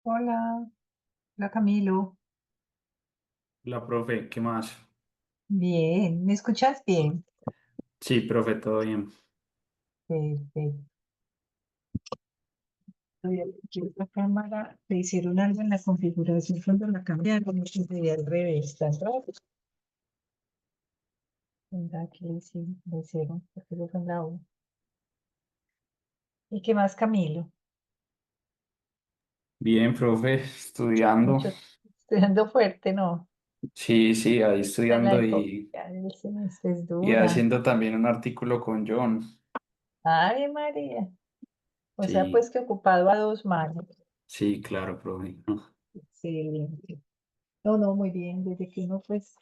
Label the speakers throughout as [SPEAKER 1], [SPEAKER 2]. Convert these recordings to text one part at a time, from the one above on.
[SPEAKER 1] Hola, hola Camilo.
[SPEAKER 2] La profe, ¿qué más?
[SPEAKER 1] Bien, ¿me escuchas bien?
[SPEAKER 2] Sí, profe, todo bien.
[SPEAKER 1] Perfecto. Voy a ver la cámara, le hicieron algo en la configuración cuando la cambiaron, no se veía al revés, tan raro. ¿Verdad que le hicieron? Porque lo son la U. ¿Y qué más, Camilo?
[SPEAKER 2] Bien, profe, estudiando.
[SPEAKER 1] Mucho, estudiando fuerte, ¿no?
[SPEAKER 2] Sí, sí, ahí
[SPEAKER 1] En la
[SPEAKER 2] estudiando
[SPEAKER 1] época del semestre es
[SPEAKER 2] y
[SPEAKER 1] dura.
[SPEAKER 2] haciendo también un artículo con John.
[SPEAKER 1] Ay, María. O sea,
[SPEAKER 2] Sí,
[SPEAKER 1] pues que ocupado a dos manos.
[SPEAKER 2] sí, claro, profe. ¿No?
[SPEAKER 1] Excelente. No, no, muy bien. Desde que uno pues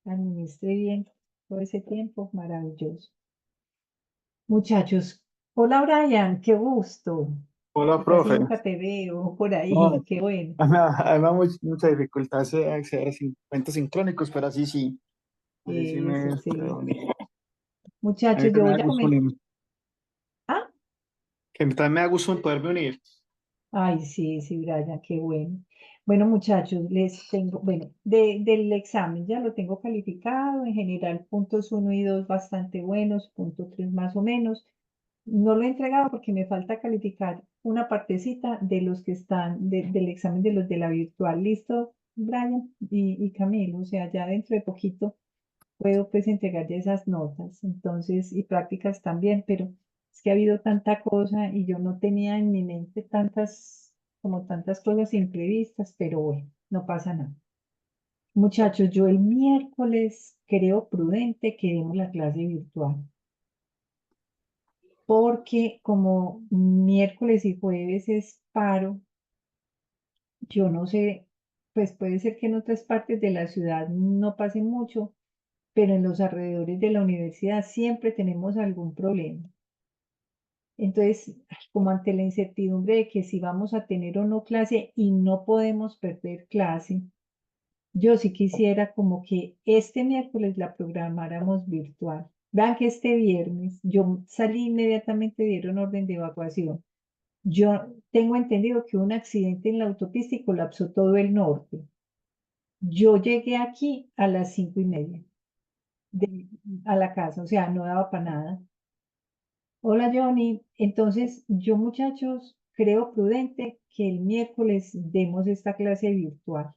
[SPEAKER 1] administre bien todo ese tiempo, maravilloso. Muchachos, hola Brian, qué gusto.
[SPEAKER 3] Hola,
[SPEAKER 1] Casi
[SPEAKER 3] profe.
[SPEAKER 1] nunca te veo por ahí,
[SPEAKER 3] No,
[SPEAKER 1] qué bueno.
[SPEAKER 3] además mucha dificultad acceder a cuentos sincrónicos, pero así sí
[SPEAKER 1] Eso,
[SPEAKER 3] me
[SPEAKER 1] excelente.
[SPEAKER 3] uní. A mí
[SPEAKER 1] Muchachos, yo
[SPEAKER 3] también
[SPEAKER 1] voy
[SPEAKER 3] me da
[SPEAKER 1] a
[SPEAKER 3] gusto
[SPEAKER 1] comentar.
[SPEAKER 3] unirme.
[SPEAKER 1] Ah,
[SPEAKER 3] Que también me da gusto poderme unir.
[SPEAKER 1] ay, sí, sí, Brian, qué bueno. Bueno, muchachos, les tengo, bueno, del examen ya lo tengo calificado, en general puntos uno y 2 bastante buenos, punto 3 más o menos. No lo he entregado porque me falta calificar una partecita de los que están del examen de los de la virtual. ¿Listo, Brian y Camilo? O sea, ya dentro de poquito puedo pues entregar ya esas notas. Entonces, y prácticas también, pero es que ha habido tanta cosa y yo no tenía en mi mente como tantas cosas imprevistas, pero bueno, no pasa nada. Muchachos, yo el miércoles creo prudente que demos la clase virtual porque como miércoles y jueves es paro, yo no sé, pues puede ser que en otras partes de la ciudad no pase mucho, pero en los alrededores de la universidad siempre tenemos algún problema. Entonces, como ante la incertidumbre de que si vamos a tener o no clase y no podemos perder clase, yo sí quisiera como que este miércoles la programáramos virtual. Vean que este viernes yo salí inmediatamente, dieron orden de evacuación. Yo tengo entendido que hubo un accidente en la autopista y colapsó todo el norte. Yo llegué aquí a las 5:30 a la casa, o sea, no daba para nada. Hola Johnny, entonces yo muchachos creo prudente que el miércoles demos esta clase virtual.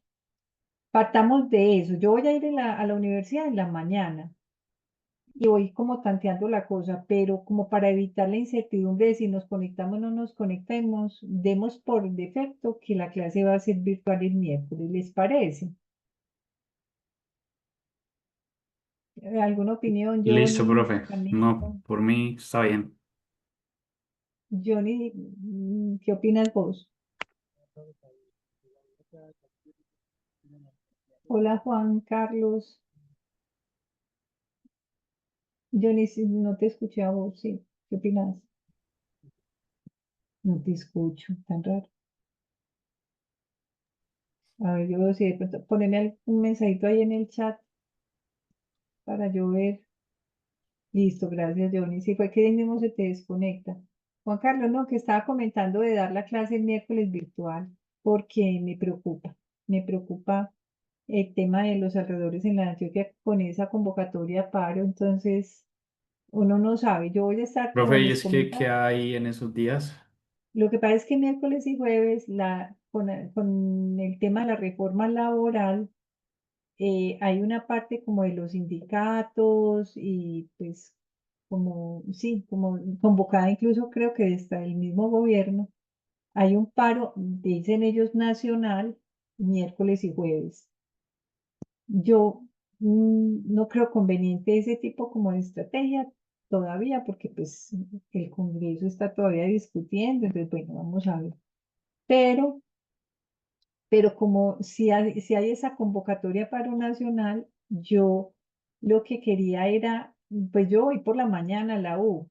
[SPEAKER 1] Partamos de eso. Yo voy a ir a la universidad en la mañana y voy como tanteando la cosa, pero como para evitar la incertidumbre de si nos conectamos o no nos conectemos, demos por defecto que la clase va a ser virtual el miércoles, ¿les parece? ¿Alguna opinión,
[SPEAKER 2] Listo,
[SPEAKER 1] Johnny,
[SPEAKER 2] profe. No,
[SPEAKER 1] Camilo?
[SPEAKER 2] por mí está bien.
[SPEAKER 1] Johnny, ¿qué opinas vos? Hola Juan Carlos. Johnny, si no te escuché a vos, sí. ¿Qué opinas? No te escucho, tan raro. A ver, yo veo si de pronto, poneme un mensajito ahí en el chat para yo ver. Listo, gracias, Johnny. Si fue que de ahí mismo se te desconecta. Juan Carlos, no, que estaba comentando de dar la clase el miércoles virtual, porque me preocupa el tema de los alrededores en la Antioquia con esa convocatoria a paro, entonces uno no sabe. Yo voy a estar, como
[SPEAKER 2] Profe, ¿y
[SPEAKER 1] les
[SPEAKER 2] es que qué
[SPEAKER 1] comentaba,
[SPEAKER 2] hay en esos días?
[SPEAKER 1] lo que pasa es que miércoles y jueves, con el tema de la reforma laboral, hay una parte como de los sindicatos y pues como, sí, como convocada incluso creo que está el mismo gobierno, hay un paro, dicen ellos, nacional, miércoles y jueves. Yo no creo conveniente ese tipo como de estrategia todavía porque pues el Congreso está todavía discutiendo, entonces bueno, vamos a ver. Pero pero como si hay esa convocatoria paro nacional, yo lo que quería era, pues yo voy por la mañana a la U,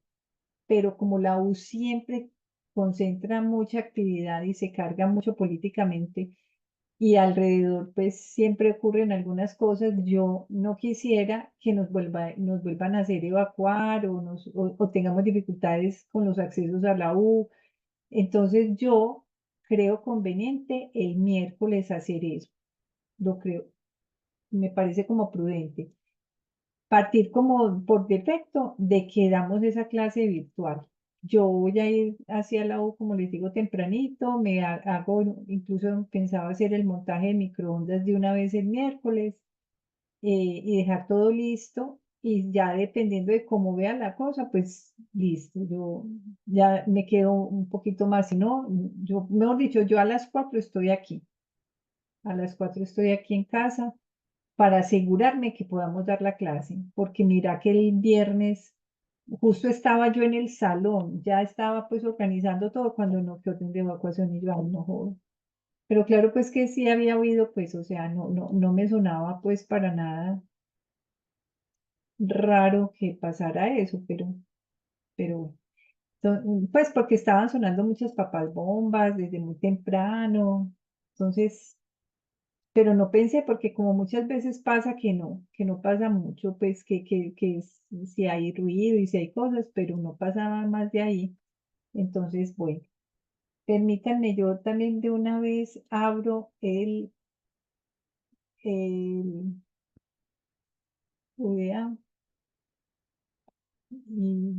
[SPEAKER 1] pero como la U siempre concentra mucha actividad y se carga mucho políticamente y alrededor pues siempre ocurren algunas cosas, yo no quisiera que nos vuelvan a hacer evacuar o tengamos dificultades con los accesos a la U. Entonces yo creo conveniente el miércoles hacer eso. Lo creo, me parece como prudente. Partir como por defecto de que damos esa clase virtual. Yo voy a ir hacia la U, como les digo, tempranito, hago, incluso pensaba hacer el montaje de microondas de una vez el miércoles, y dejar todo listo, y ya dependiendo de cómo vea la cosa, pues listo, yo ya me quedo un poquito más, si no, yo, mejor dicho, yo a las 4 estoy aquí, a las 4 estoy aquí en casa para asegurarme que podamos dar la clase, porque mira que el viernes justo estaba yo en el salón, ya estaba pues organizando todo cuando no, que orden de evacuación, y yo, ay, no jodo. Pero claro, pues que sí había oído, pues, o sea, no me sonaba pues para nada raro que pasara eso, pero, pues porque estaban sonando muchas papas bombas desde muy temprano, entonces, pero no pensé, porque como muchas veces pasa que no pasa mucho, pues si hay ruido y si hay cosas, pero no pasaba más de ahí. Entonces, bueno, permítanme, yo también de una vez abro el VA, y,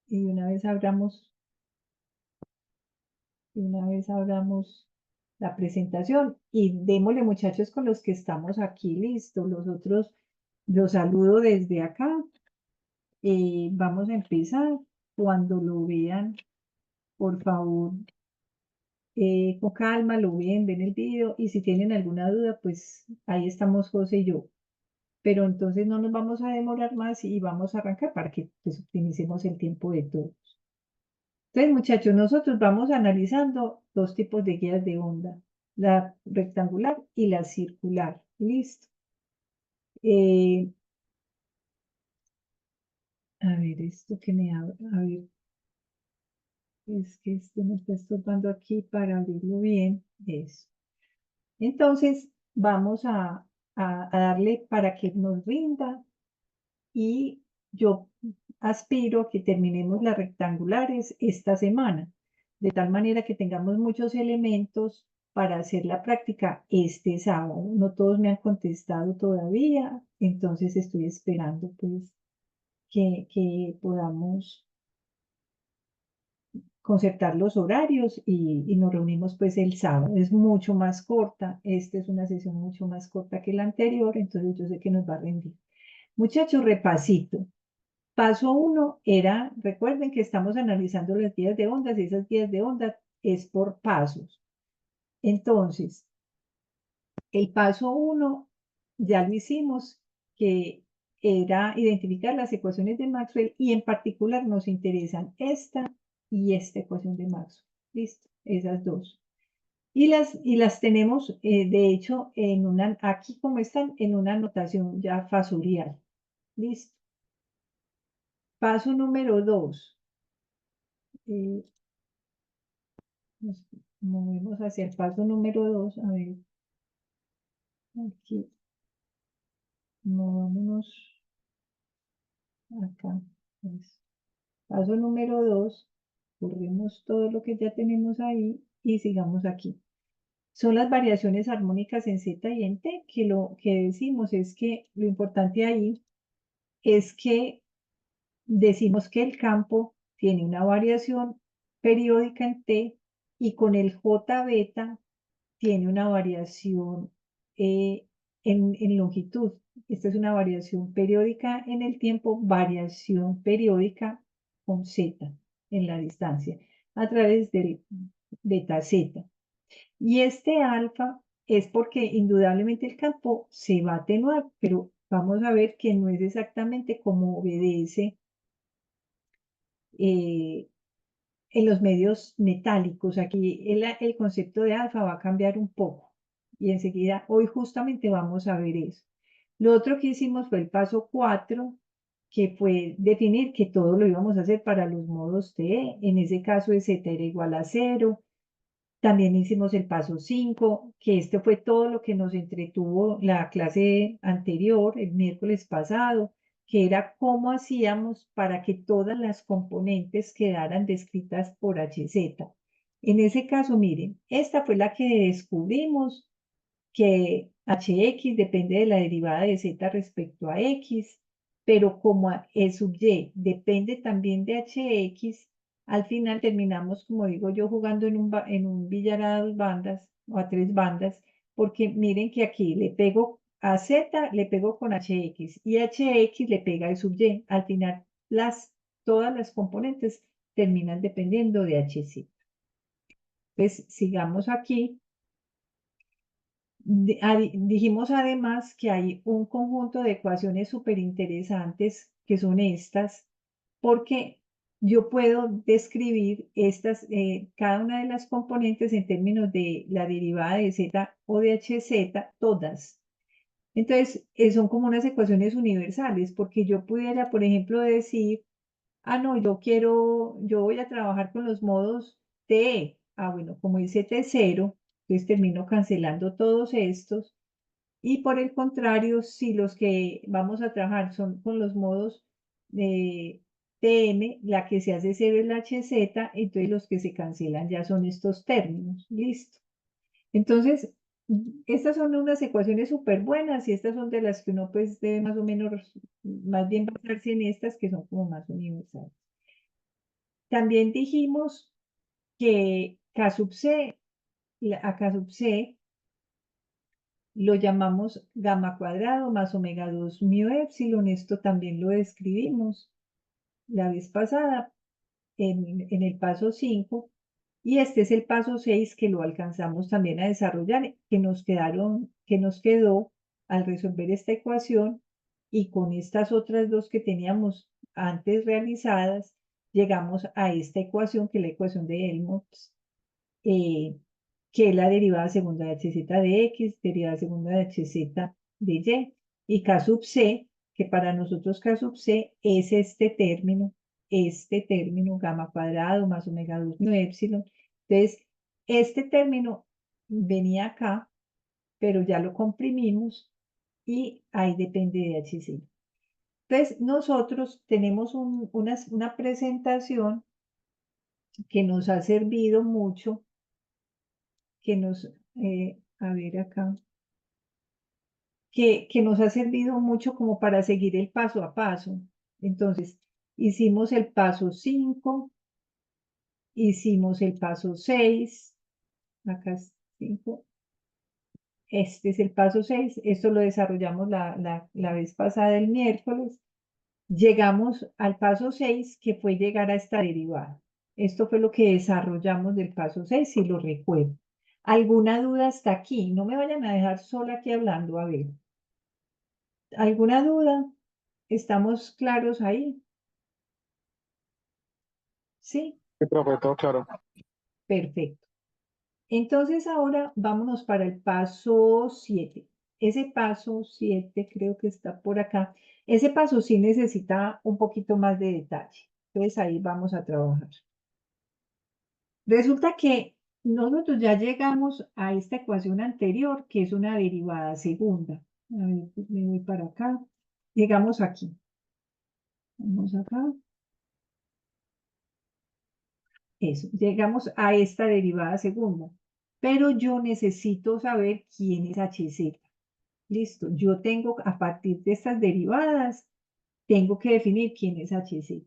[SPEAKER 1] y de una vez abramos la presentación, y démosle, muchachos, con los que estamos aquí, listo. Los otros los saludo desde acá. Vamos a empezar. Cuando lo vean, por favor, con calma, lo ven el video, y si tienen alguna duda, pues ahí estamos José y yo. Pero entonces no nos vamos a demorar más y vamos a arrancar para que pues, optimicemos el tiempo de todos. Entonces, muchachos, nosotros vamos analizando dos tipos de guías de onda, la rectangular y la circular. Listo. Eh, a ver, esto que me abre, a ver, es que este me está estorbando aquí para abrirlo bien. Eso. Entonces, vamos a darle para que nos rinda, y yo aspiro a que terminemos las rectangulares esta semana, de tal manera que tengamos muchos elementos para hacer la práctica este sábado. No todos me han contestado todavía, entonces estoy esperando pues que podamos concertar los horarios, y nos reunimos pues el sábado. Es mucho más corta, esta es una sesión mucho más corta que la anterior, entonces yo sé que nos va a rendir. Muchachos, repasito. Paso uno era, recuerden que estamos analizando las guías de ondas, y esas guías de ondas es por pasos. Entonces, el paso uno ya lo hicimos, que era identificar las ecuaciones de Maxwell, y en particular nos interesan esta y esta ecuación de Maxwell. Listo, esas dos. Y las tenemos, de hecho, aquí como están, en una anotación ya fasorial. Listo. Paso número 2. Nos movemos hacia el paso número 2. A ver, aquí, movámonos acá. Pues, paso número 2, corremos todo lo que ya tenemos ahí y sigamos aquí. Son las variaciones armónicas en Z y en T, que lo que decimos es que lo importante ahí es que decimos que el campo tiene una variación periódica en T, y con el J beta tiene una variación en longitud. Esta es una variación periódica en el tiempo, variación periódica con Z en la distancia, a través del beta Z. Y este alfa es porque indudablemente el campo se va a atenuar, pero vamos a ver que no es exactamente como obedece eh, en los medios metálicos. Aquí el concepto de alfa va a cambiar un poco, y enseguida, hoy justamente vamos a ver eso. Lo otro que hicimos fue el paso 4, que fue definir que todo lo íbamos a hacer para los modos TE. En ese caso, z era igual a 0. También hicimos el paso 5, que este fue todo lo que nos entretuvo la clase anterior, el miércoles pasado, que era cómo hacíamos para que todas las componentes quedaran descritas por HZ. En ese caso, miren, esta fue la que descubrimos que hx depende de la derivada de z respecto a x, pero como E sub y depende también de hx, al final terminamos, como digo yo, jugando en un billar a 2 bandas o a 3 bandas, porque miren que aquí le pego a z, le pego con hx y hx le pega a E sub y. Al final, todas las componentes terminan dependiendo de hc. Pues sigamos aquí. Dijimos además que hay un conjunto de ecuaciones súper interesantes que son estas, porque yo puedo describir cada una de las componentes en términos de la derivada de z o de hz, todas. Entonces, son como unas ecuaciones universales, porque yo pudiera, por ejemplo, decir, no, yo voy a trabajar con los modos TE. Bueno, como dice T0, entonces termino cancelando todos estos. Y por el contrario, si los que vamos a trabajar son con los modos de TM, la que se hace cero es la HZ, entonces los que se cancelan ya son estos términos. Listo. Entonces, estas son unas ecuaciones súper buenas y estas son de las que uno pues debe más o menos, más bien basarse en estas que son como más universales. También dijimos que K sub C, a K sub C lo llamamos gamma cuadrado más omega 2 mu epsilon. Esto también lo describimos la vez pasada en el paso 5. Y este es el paso 6 que lo alcanzamos también a desarrollar, que nos quedó al resolver esta ecuación y con estas otras dos que teníamos antes realizadas, llegamos a esta ecuación que es la ecuación de Helmholtz, que es la derivada segunda de hz de x, derivada segunda de hz de y K sub c, que para nosotros K sub c es este término gamma cuadrado más omega 2 mu epsilon. Entonces, este término venía acá, pero ya lo comprimimos y ahí depende de hc. Entonces, nosotros tenemos una presentación que nos ha servido mucho, a ver acá, que nos ha servido mucho como para seguir el paso a paso. Entonces, hicimos el paso 5, hicimos el paso 6, acá es 5, este es el paso 6, esto lo desarrollamos la vez pasada, el miércoles. Llegamos al paso 6, que fue llegar a esta derivada. Esto fue lo que desarrollamos del paso 6, si lo recuerdo. ¿Alguna duda hasta aquí? No me vayan a dejar sola aquí hablando, a ver. ¿Alguna duda? ¿Estamos claros ahí? Sí,
[SPEAKER 3] Sí, profe, todo claro.
[SPEAKER 1] perfecto. Entonces ahora vámonos para el paso 7. Ese paso 7 creo que está por acá. Ese paso sí necesita un poquito más de detalle. Entonces ahí vamos a trabajar. Resulta que nosotros ya llegamos a esta ecuación anterior, que es una derivada segunda. A ver, me voy para acá. Llegamos aquí. Vamos acá. Eso, llegamos a esta derivada segunda. Pero yo necesito saber quién es hz. Listo, yo tengo, a partir de estas derivadas, tengo que definir quién es hz.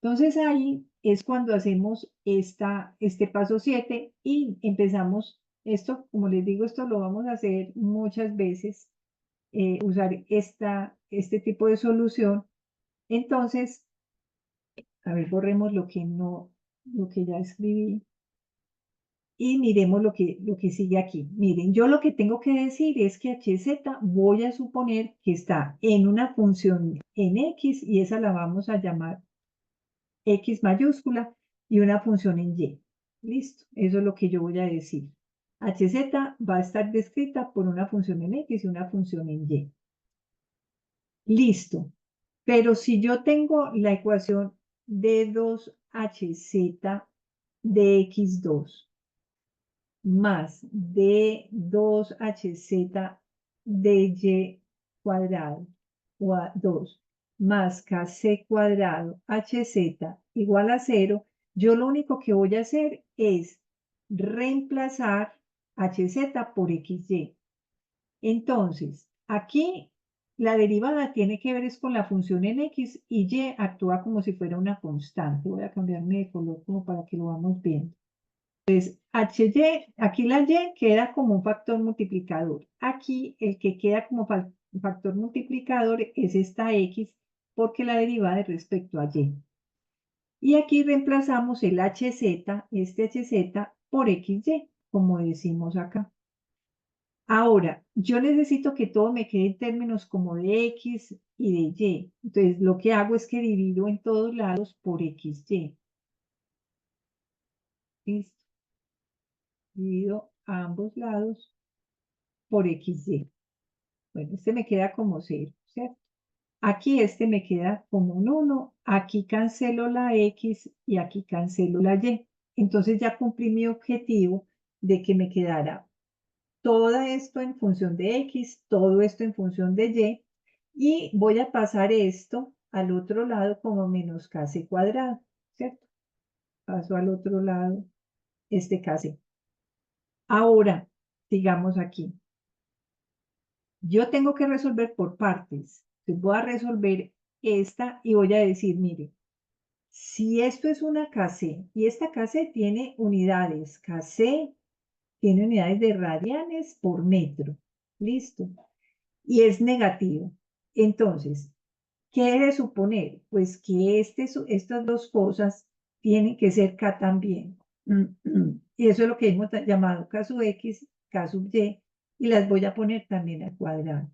[SPEAKER 1] Entonces ahí es cuando hacemos este paso 7 y empezamos esto, como les digo, esto lo vamos a hacer muchas veces, usar este tipo de solución. Entonces, a ver, borremos lo que ya escribí y miremos lo que sigue aquí. Miren, yo lo que tengo que decir es que hz voy a suponer que está en una función en x y esa la vamos a llamar X mayúscula y una función en Y. Listo, eso es lo que yo voy a decir. HZ va a estar descrita por una función en X y una función en Y. Listo. Pero si yo tengo la ecuación de 2HZ de X2 más de 2HZ de Y cuadrado o a 2 más KC cuadrado HZ igual a 0, yo lo único que voy a hacer es reemplazar hz por xy. Entonces, aquí la derivada tiene que ver es con la función en x y y actúa como si fuera una constante. Voy a cambiarme de color como para que lo vamos viendo. Entonces, hy, aquí la y queda como un factor multiplicador. Aquí el que queda como factor multiplicador es esta x porque la derivada es respecto a y. Y aquí reemplazamos el hz, este hz, por xy, como decimos acá. Ahora, yo necesito que todo me quede en términos como de x y de y. Entonces, lo que hago es que divido en todos lados por xy. ¿Listo? Divido a ambos lados por xy. Bueno, este me queda como 0, ¿cierto? Aquí este me queda como un 1. Aquí cancelo la x y aquí cancelo la y. Entonces ya cumplí mi objetivo de que me quedara todo esto en función de x, todo esto en función de y, y voy a pasar esto al otro lado como menos kc cuadrado, ¿cierto? Paso al otro lado este kc. Ahora, sigamos aquí. Yo tengo que resolver por partes. Entonces voy a resolver esta y voy a decir, mire, si esto es una kc y esta kc tiene unidades, kc tiene unidades de radianes por metro, listo, y es negativo. Entonces, ¿qué debe suponer? Pues que estas dos cosas tienen que ser K también. Y eso es lo que hemos llamado K sub X, K sub y las voy a poner también al cuadrado.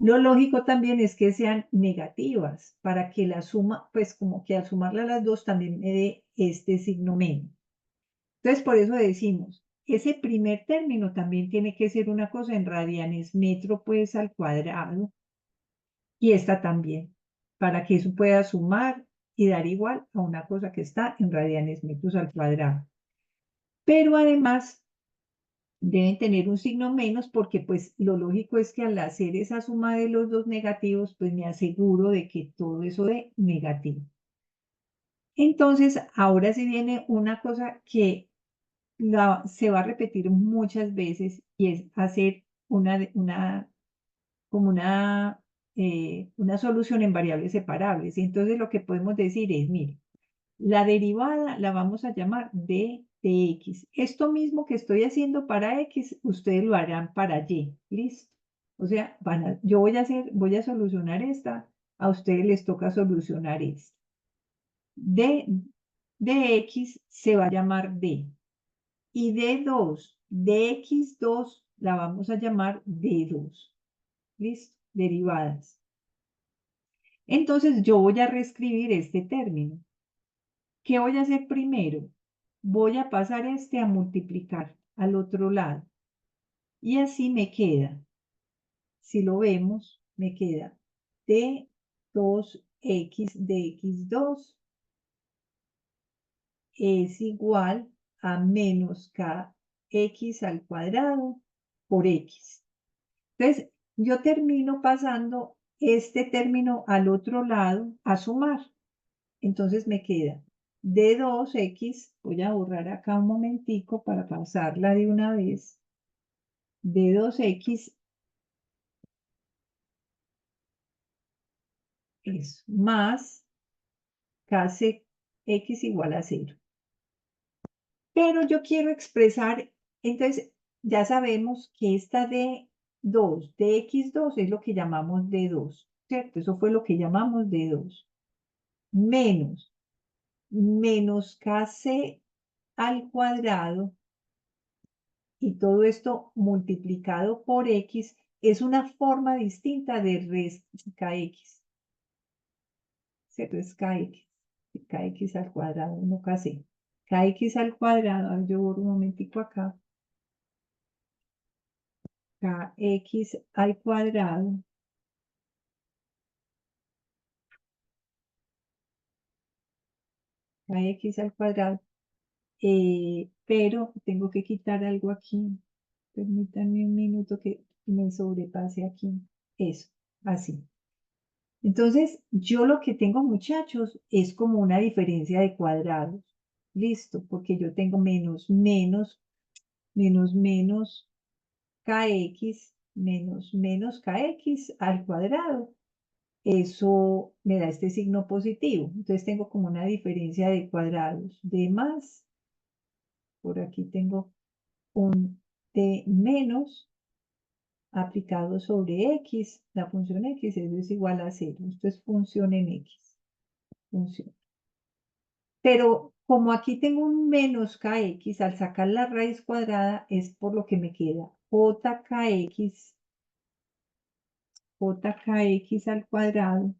[SPEAKER 1] Lo lógico también es que sean negativas, para que la suma, pues como que al sumarla a las dos también me dé este signo menos. Entonces, por eso decimos, ese primer término también tiene que ser una cosa en radianes metro, pues al cuadrado, y esta también, para que eso pueda sumar y dar igual a una cosa que está en radianes metros al cuadrado. Pero además deben tener un signo menos porque pues lo lógico es que al hacer esa suma de los dos negativos, pues me aseguro de que todo eso de negativo. Entonces, ahora sí viene una cosa que se va a repetir muchas veces y es hacer como una solución en variables separables. Y entonces lo que podemos decir es, mire, la derivada la vamos a llamar d de x. Esto mismo que estoy haciendo para x, ustedes lo harán para y. ¿Listo? O sea, yo voy a solucionar esta, a ustedes les toca solucionar esta. De x se va a llamar d. Y d2, dx2 la vamos a llamar d2. ¿Listo? Derivadas. Entonces yo voy a reescribir este término. ¿Qué voy a hacer primero? Voy a pasar este a multiplicar al otro lado. Y así me queda, si lo vemos, me queda d2x de x2 es igual a menos kx al cuadrado por x. Entonces, yo termino pasando este término al otro lado a sumar. Entonces me queda d2x, voy a borrar acá un momentico para pasarla de una vez, d2x es más kx igual a 0. Pero yo quiero expresar, entonces ya sabemos que esta d2, dx2 es lo que llamamos d2, ¿cierto? Eso fue lo que llamamos d2. Menos kc al cuadrado y todo esto multiplicado por x es una forma distinta de kx. ¿Cierto? Es kx al cuadrado, no kc. Kx al cuadrado, a ver, yo borro un momentico acá. Kx al cuadrado kx al cuadrado, pero tengo que quitar algo aquí. Permítanme un minuto que me sobrepase aquí. Eso, así. Entonces, yo lo que tengo, muchachos, es como una diferencia de cuadrados. listo, porque yo tengo menos kx menos kx al cuadrado. Eso me da este signo positivo. Entonces tengo como una diferencia de cuadrados. D más, por aquí tengo un D menos aplicado sobre x, la función x, eso es igual a 0. Esto es función en x. Función. Pero como aquí tengo un menos kx, al sacar la raíz cuadrada es por lo que me queda jkx al cuadrado,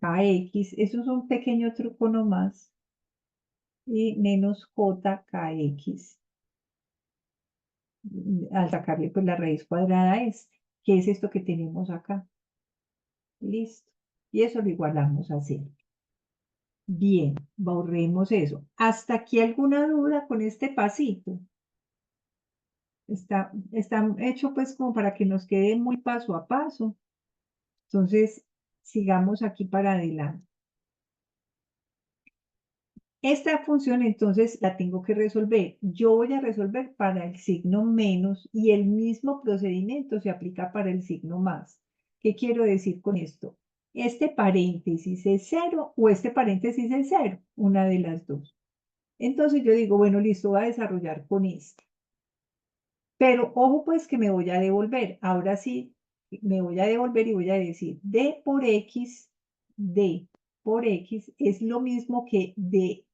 [SPEAKER 1] jkx, eso es un pequeño truco nomás, y menos jkx, al sacarle pues la raíz cuadrada a este, que es esto que tenemos acá. Listo. Y eso lo igualamos a 0. Bien, borremos eso. ¿Hasta aquí alguna duda con este pasito? Está hecho pues como para que nos quede muy paso a paso. Entonces, sigamos aquí para adelante. Esta función entonces la tengo que resolver. Yo voy a resolver para el signo menos y el mismo procedimiento se aplica para el signo más. ¿Qué quiero decir con esto? Este paréntesis es 0 o este paréntesis es 0, una de las dos. Entonces yo digo, bueno, listo, voy a desarrollar con este. Pero ojo pues que me voy a devolver. Ahora sí, me voy a devolver y voy a decir d por x es lo mismo que d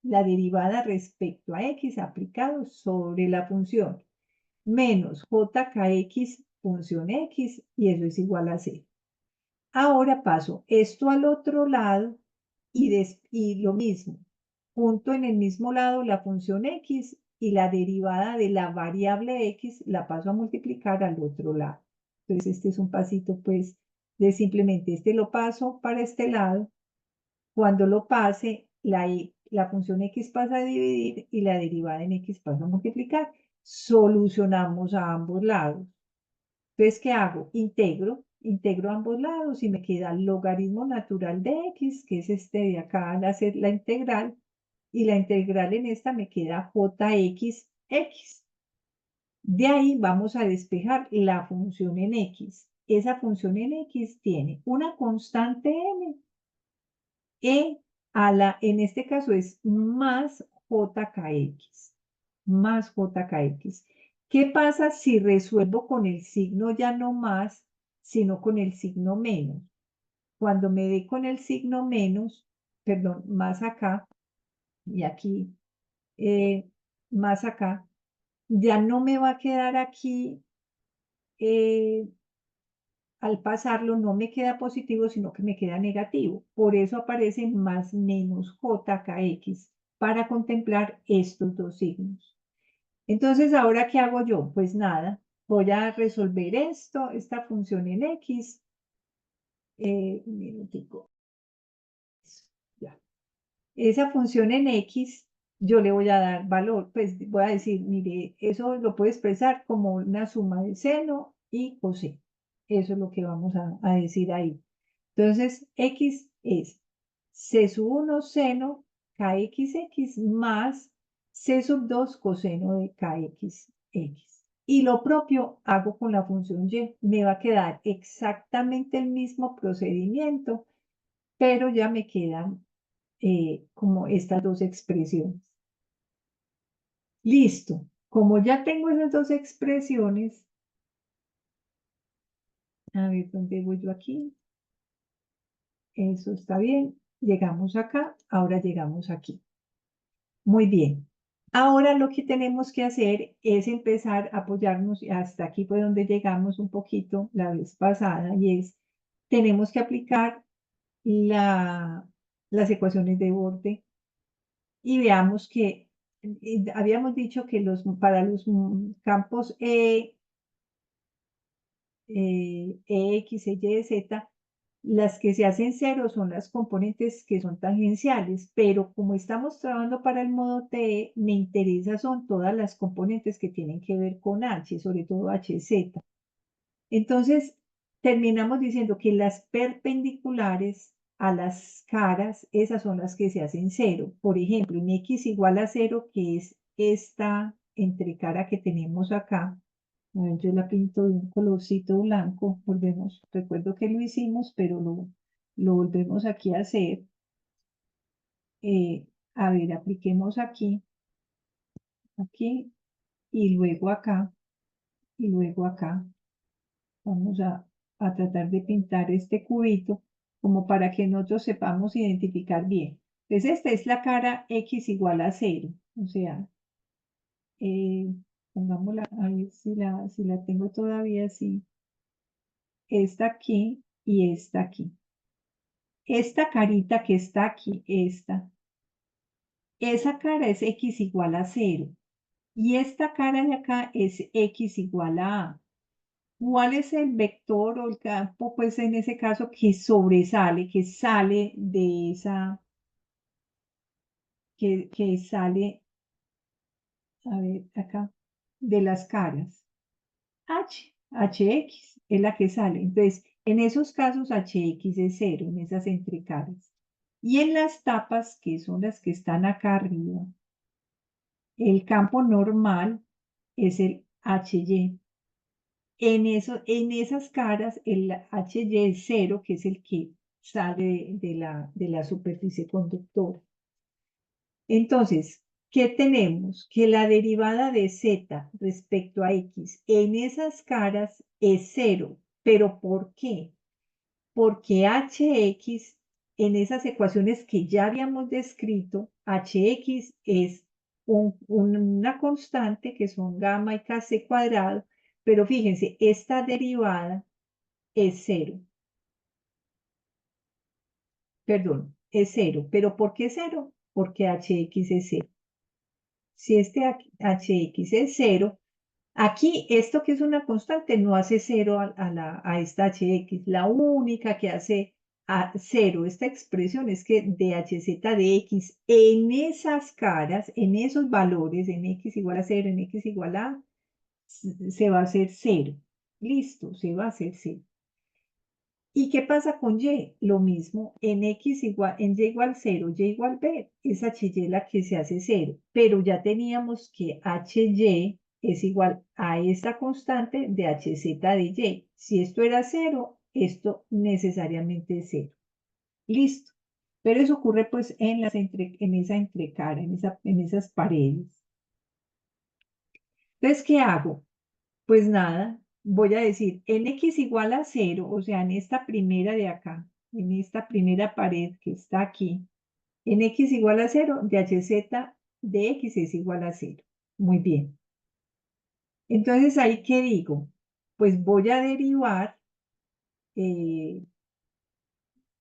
[SPEAKER 1] la derivada respecto a x aplicado sobre la función menos jkx función x y eso es igual a 0. Ahora paso esto al otro lado y lo mismo. Junto en el mismo lado la función x y la derivada de la variable x la paso a multiplicar al otro lado. Entonces este es un pasito pues de simplemente este lo paso para este lado. Cuando lo pase, la función x pasa a dividir y la derivada en x pasa a multiplicar. Solucionamos a ambos lados. Entonces, ¿qué hago? Integro ambos lados y me queda el logaritmo natural de x, que es este de acá al hacer la integral, y la integral en esta me queda jx. De ahí vamos a despejar la función en x. Esa función en x tiene una constante m, en este caso es más jkx, más jkx. ¿Qué pasa si resuelvo con el signo ya no más, sino con el signo menos? Cuando me dé con el signo menos, perdón, más acá y aquí, más acá, ya no me va a quedar aquí, al pasarlo, no me queda positivo, sino que me queda negativo. Por eso aparece más menos jkx para contemplar estos dos signos. Entonces, ¿ahora qué hago yo? Pues nada, voy a resolver esta función en x. Un minutico. Ya. Esa función en x, yo le voy a dar valor, pues voy a decir, mire, eso lo puedo expresar como una suma de seno y coseno. Eso es lo que vamos a decir ahí. Entonces, x es c sub 1 seno kxx más c sub 2 coseno de kxx. Y lo propio hago con la función y. Me va a quedar exactamente el mismo procedimiento, pero ya me quedan como estas dos expresiones. Listo. Como ya tengo esas dos expresiones, a ver, ¿dónde voy yo aquí? Eso está bien. Llegamos acá, ahora llegamos aquí. Muy bien. Ahora lo que tenemos que hacer es empezar a apoyarnos, hasta aquí fue donde llegamos un poquito la vez pasada, y es, tenemos que aplicar las ecuaciones de borde y veamos que habíamos dicho que para los campos X, Y, Z, las que se hacen cero son las componentes que son tangenciales, pero como estamos trabajando para el modo TE, me interesa son todas las componentes que tienen que ver con H, sobre todo HZ. Entonces, terminamos diciendo que las perpendiculares a las caras, esas son las que se hacen 0. Por ejemplo, en x igual a 0, que es esta entrecara que tenemos acá. A ver, yo la pinto de un colorcito blanco. Volvemos, recuerdo que lo hicimos, pero lo volvemos aquí a hacer. A ver, apliquemos aquí, y luego acá, y luego acá. Vamos a tratar de pintar este cubito como para que nosotros sepamos identificar bien. Entonces, esta es la cara x igual a 0. O sea, pongámosla, a ver si la tengo todavía así. Esta aquí y esta aquí. Esta carita que está aquí, esa cara es x igual a 0. Y esta cara de acá es x igual a a. ¿Cuál es el vector o el campo, pues en ese caso, que sobresale, que sale de esa, que sale, a ver, acá, de las caras? Hx es la que sale. Entonces, en esos casos, Hx es 0, en esas entrecaras. Y en las tapas, que son las que están acá arriba, el campo normal es el Hy. En esas caras, el Hy es 0, que es el que sale de la superficie conductora. Entonces, ¿qué tenemos? Que la derivada de z respecto a x en esas caras es 0. ¿Pero por qué? Porque hx, en esas ecuaciones que ya habíamos descrito, hx es una constante que son gamma y kc cuadrado, pero fíjense, esta derivada es 0. Perdón, es 0. ¿Pero por qué 0? Porque hx es 0. Si este hx es 0, aquí esto que es una constante no hace 0 a esta hx. La única que hace a 0 esta expresión es que de hz de x en esas caras, en esos valores, en x igual a 0, en x igual a, se va a hacer 0. Listo, se va a hacer 0. ¿Y qué pasa con y? Lo mismo, en x igual, en y igual 0, y igual b, es hy la que se hace 0, pero ya teníamos que hy es igual a esta constante de hz de y. Si esto era 0, esto necesariamente es 0. Listo. Pero eso ocurre pues en esa entrecara, en esas paredes. Entonces, ¿qué hago? Pues nada, voy a decir, en x igual a 0, o sea, en esta primera de acá, en esta primera pared que está aquí, en x igual a 0, de hz de x es igual a 0. Muy bien. Entonces, ¿ahí qué digo? Pues eh,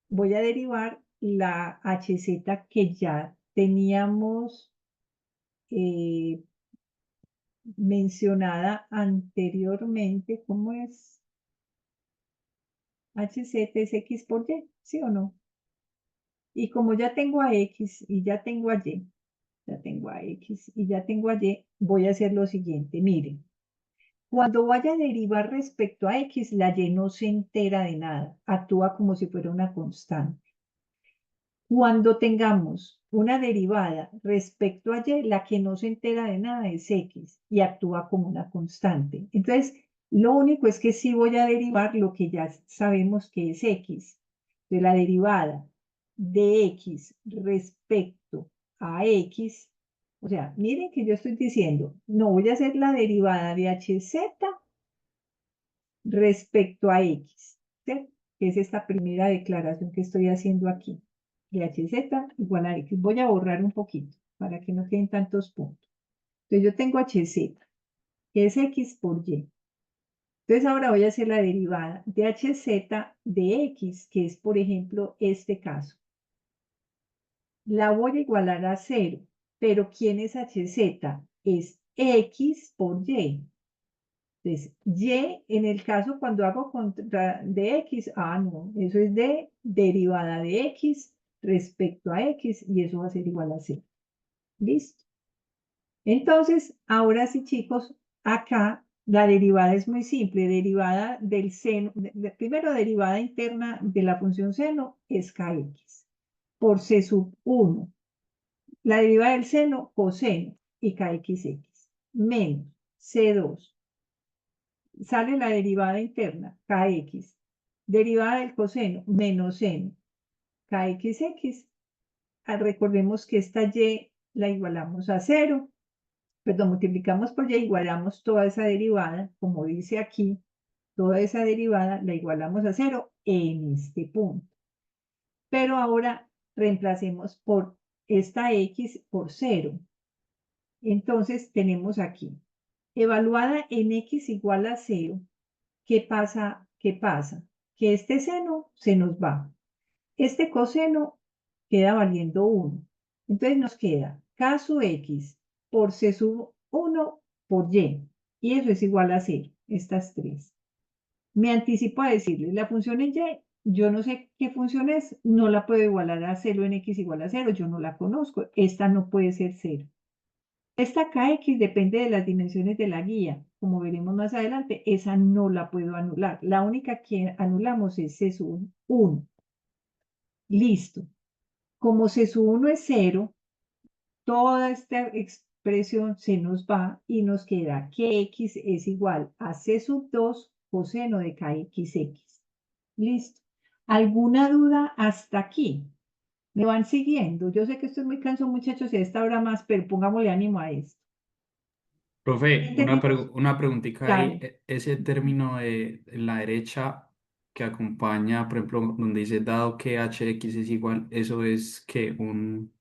[SPEAKER 1] voy a derivar la hz que ya teníamos eh, mencionada anteriormente. ¿Cómo es? Hz es x por y, ¿sí o no? Y como ya tengo a x y ya tengo a y, ya tengo a x y ya tengo a y, voy a hacer lo siguiente. Miren, cuando vaya a derivar respecto a x, la y no se entera de nada, actúa como si fuera una constante. Cuando tengamos una derivada respecto a y, la que no se entera de nada es x y actúa como una constante. Entonces, lo único es que sí voy a derivar lo que ya sabemos que es x. De la derivada de x respecto a x, o sea, miren que yo estoy diciendo, no voy a hacer la derivada de hz respecto a x, ¿sí? Que es esta primera declaración que estoy haciendo aquí, de hz igual a x. Voy a borrar un poquito para que no queden tantos puntos. Entonces yo tengo hz, que es x por y. Entonces ahora voy a hacer la derivada de hz de x, que es, por ejemplo, este caso. La voy a igualar a 0, pero ¿quién es hz? Es x por y. Entonces, y en el caso cuando hago contra de x, no, eso es de derivada de x respecto a x y eso va a ser igual a 0. ¿Listo? Entonces, ahora sí, chicos, acá La derivada es muy simple, derivada del seno, primero derivada interna de la función seno es kx por c sub 1. La derivada del seno, coseno y kxx, menos c2. Sale la derivada interna, kx. Derivada del coseno, menos seno, kxx. Recordemos que esta y la igualamos a 0. Perdón, multiplicamos por y, igualamos toda esa derivada, como dice aquí, toda esa derivada la igualamos a 0 en este punto. Pero ahora reemplacemos por esta x por 0. Entonces tenemos aquí, evaluada en x igual a 0, ¿qué pasa? ¿Qué pasa? Que este seno se nos va. Este coseno queda valiendo 1. Entonces nos queda k sub x por c sub 1 por y. Y eso es igual a 0, estas tres. Me anticipo a decirles, la función en y, yo no sé qué función es, no la puedo igualar a 0 en x igual a 0, yo no la conozco, esta no puede ser 0. Esta kx depende de las dimensiones de la guía, como veremos más adelante, esa no la puedo anular. La única que anulamos es c sub 1. Listo. Como c sub 1 es 0, toda esta expresión se nos va y nos queda que x es igual a c sub 2 coseno de kxx. Listo. ¿Alguna duda hasta aquí? ¿Me van siguiendo? Yo sé que esto es muy cansón, muchachos, y a esta hora más, pero pongámosle ánimo a esto.
[SPEAKER 2] Profe,
[SPEAKER 1] Tenemos,
[SPEAKER 2] una preguntita ahí.
[SPEAKER 1] dale.
[SPEAKER 2] Ese término de en la derecha que acompaña, por ejemplo, donde dice dado que hx es igual, eso es que
[SPEAKER 1] Ah,
[SPEAKER 2] un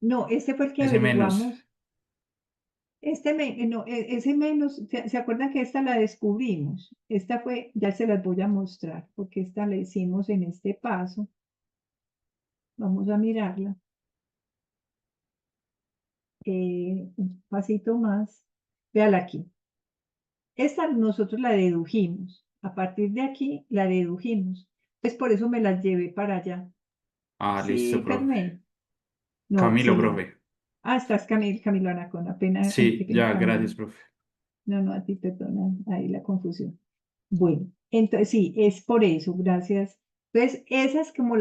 [SPEAKER 1] no, este fue el que
[SPEAKER 2] ese menos.
[SPEAKER 1] averiguamos. No, ese menos, ¿se acuerdan que esta la descubrimos? Esta fue, ya se las voy a mostrar, porque esta la hicimos en este paso. Vamos a mirarla. Un pasito más. Véala aquí. Esta nosotros la dedujimos. A partir de aquí la dedujimos. Pues por eso me la llevé para allá.
[SPEAKER 2] Ah, listo,
[SPEAKER 1] Sí,
[SPEAKER 2] profe.
[SPEAKER 1] Carmen. No,
[SPEAKER 2] Camilo,
[SPEAKER 1] sí.
[SPEAKER 2] profe.
[SPEAKER 1] Ah, estás Camilo Anacona. Pena, ay, qué
[SPEAKER 2] Sí,
[SPEAKER 1] pena
[SPEAKER 2] ya, gracias,
[SPEAKER 1] Camilo.
[SPEAKER 2] profe.
[SPEAKER 1] No, no, a ti perdona. Ahí la confusión. Bueno, entonces sí, es por eso, gracias. Entonces, esas como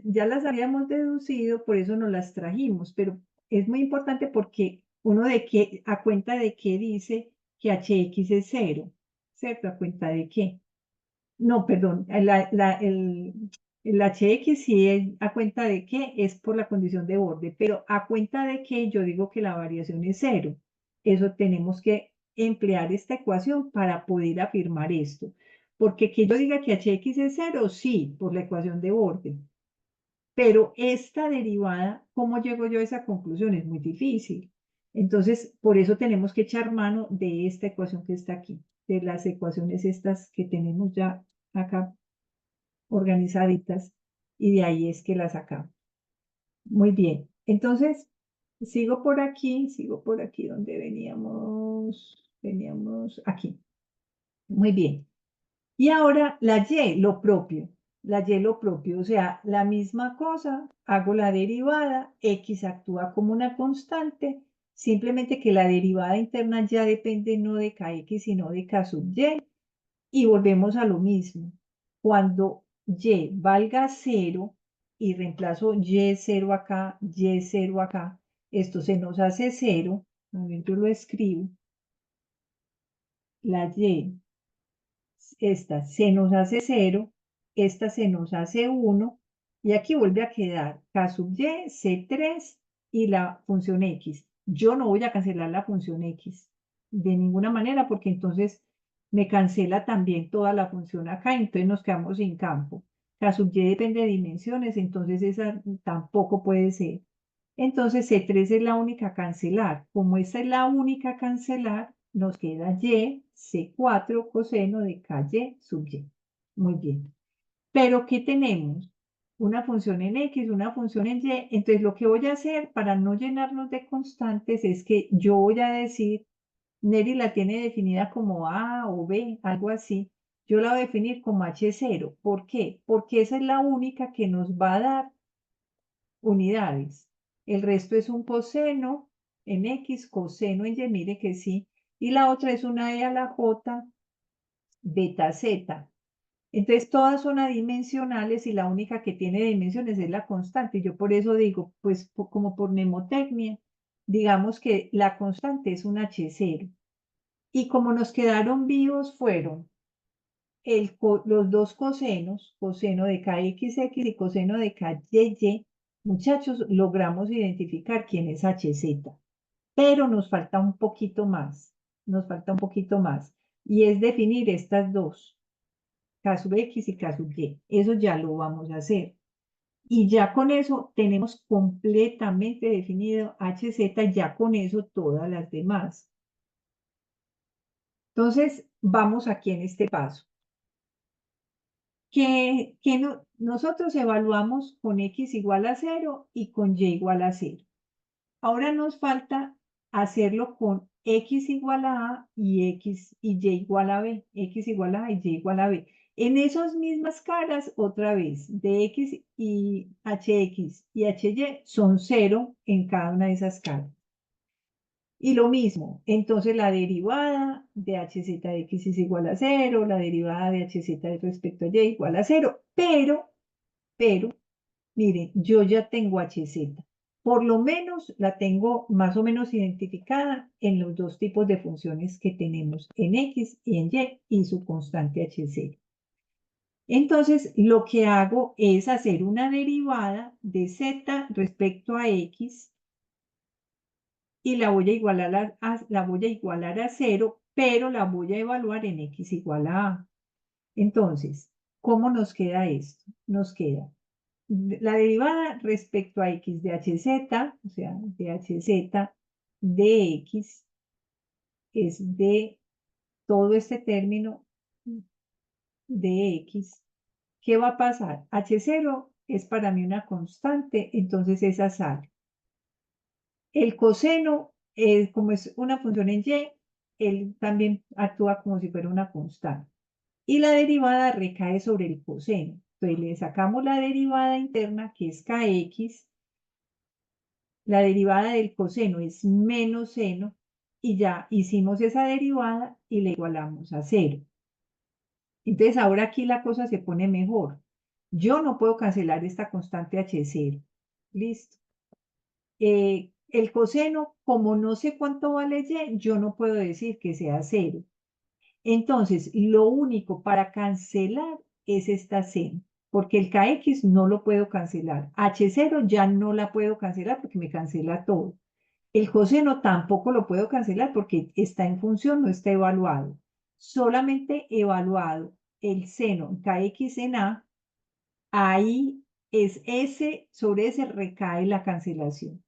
[SPEAKER 1] ya las habíamos deducido, por eso nos las trajimos, pero es muy importante porque uno a cuenta de qué dice que hx es 0, ¿cierto? ¿A cuenta de qué? No, perdón, el hx sí es a cuenta de qué es por la condición de borde, pero a cuenta de qué yo digo que la variación es 0. Eso tenemos que emplear esta ecuación para poder afirmar esto. Porque que yo diga que hx es 0, sí, por la ecuación de borde. Pero esta derivada, ¿cómo llego yo a esa conclusión? Es muy difícil. Entonces, por eso tenemos que echar mano de esta ecuación que está aquí, de las ecuaciones estas que tenemos ya acá organizaditas, y de ahí es que las sacamos. Muy bien. Entonces, sigo por aquí donde veníamos aquí. Muy bien. Y ahora la y lo propio, o sea, la misma cosa, hago la derivada, x actúa como una constante, simplemente que la derivada interna ya depende no de kx, sino de k sub y volvemos a lo mismo. Cuando y valga 0 y reemplazo y0 acá, y0 acá, esto se nos hace 0, a ver, yo lo escribo, la y esta se nos hace 0, esta se nos hace 1, y aquí vuelve a quedar k sub y, c3 y la función x. Yo no voy a cancelar la función x de ninguna manera, porque entonces me cancela también toda la función acá, entonces nos quedamos sin campo. K sub y depende de dimensiones, entonces esa tampoco puede ser. Entonces C3 es la única a cancelar. Como esta es la única a cancelar, nos queda Y, C4 coseno de KY sub Y. Muy bien. Pero ¿qué tenemos? Una función en X, una función en Y. Entonces lo que voy a hacer para no llenarnos de constantes es que yo voy a decir, Neri la tiene definida como A o B, algo así. Yo la voy a definir como H0. ¿Por qué? Porque esa es la única que nos va a dar unidades. El resto es un coseno en X, coseno en Y, mire que sí. y la otra es una E a la J beta Z. Entonces todas son adimensionales y la única que tiene dimensiones es la constante. Yo por eso digo, pues como por mnemotecnia, digamos que la constante es un H0. Y como nos quedaron vivos fueron los dos cosenos, coseno de KXX y coseno de KYY, muchachos, logramos identificar quién es HZ. Pero nos falta un poquito más, nos falta un poquito más. Y es definir estas dos, K sub X y K sub Y. Eso ya lo vamos a hacer. Y ya con eso tenemos completamente definido HZ, ya con eso todas las demás. Entonces, vamos aquí en este paso. Nosotros evaluamos con X igual a 0 y con Y igual a 0. Ahora nos falta hacerlo con X igual a A y Y igual a B. X igual a A y Y igual a B. En esas mismas caras, otra vez, de X y HX y HY son 0 en cada una de esas caras. Y lo mismo, entonces la derivada de hz de x es igual a 0, la derivada de hz respecto a y igual a 0, pero, miren, yo ya tengo hz. Por lo menos la tengo más o menos identificada en los dos tipos de funciones que tenemos, en x y en y, y su constante h0. Entonces, lo que hago es hacer una derivada de z respecto a x y la voy a igualar a 0, pero la voy a evaluar en x igual a a. Entonces, ¿cómo nos queda esto? Nos queda la derivada respecto a x de hz, o sea, de hz de x, es de todo este término de x. ¿Qué va a pasar? H0 es para mí una constante, entonces esa sale. El coseno, como es una función en y, él también actúa como si fuera una constante. Y la derivada recae sobre el coseno. Entonces le sacamos la derivada interna, que es kx. La derivada del coseno es menos seno. Y ya hicimos esa derivada y la igualamos a 0. Entonces ahora aquí la cosa se pone mejor. Yo no puedo cancelar esta constante h0. Listo. El coseno, como no sé cuánto vale y, yo no puedo decir que sea 0. Entonces, lo único para cancelar es esta seno, porque el kx no lo puedo cancelar. H0 ya no la puedo cancelar porque me cancela todo. El coseno tampoco lo puedo cancelar porque está en función, no está evaluado. Solamente evaluado el seno kx en A, ahí es sobre ese recae la cancelación.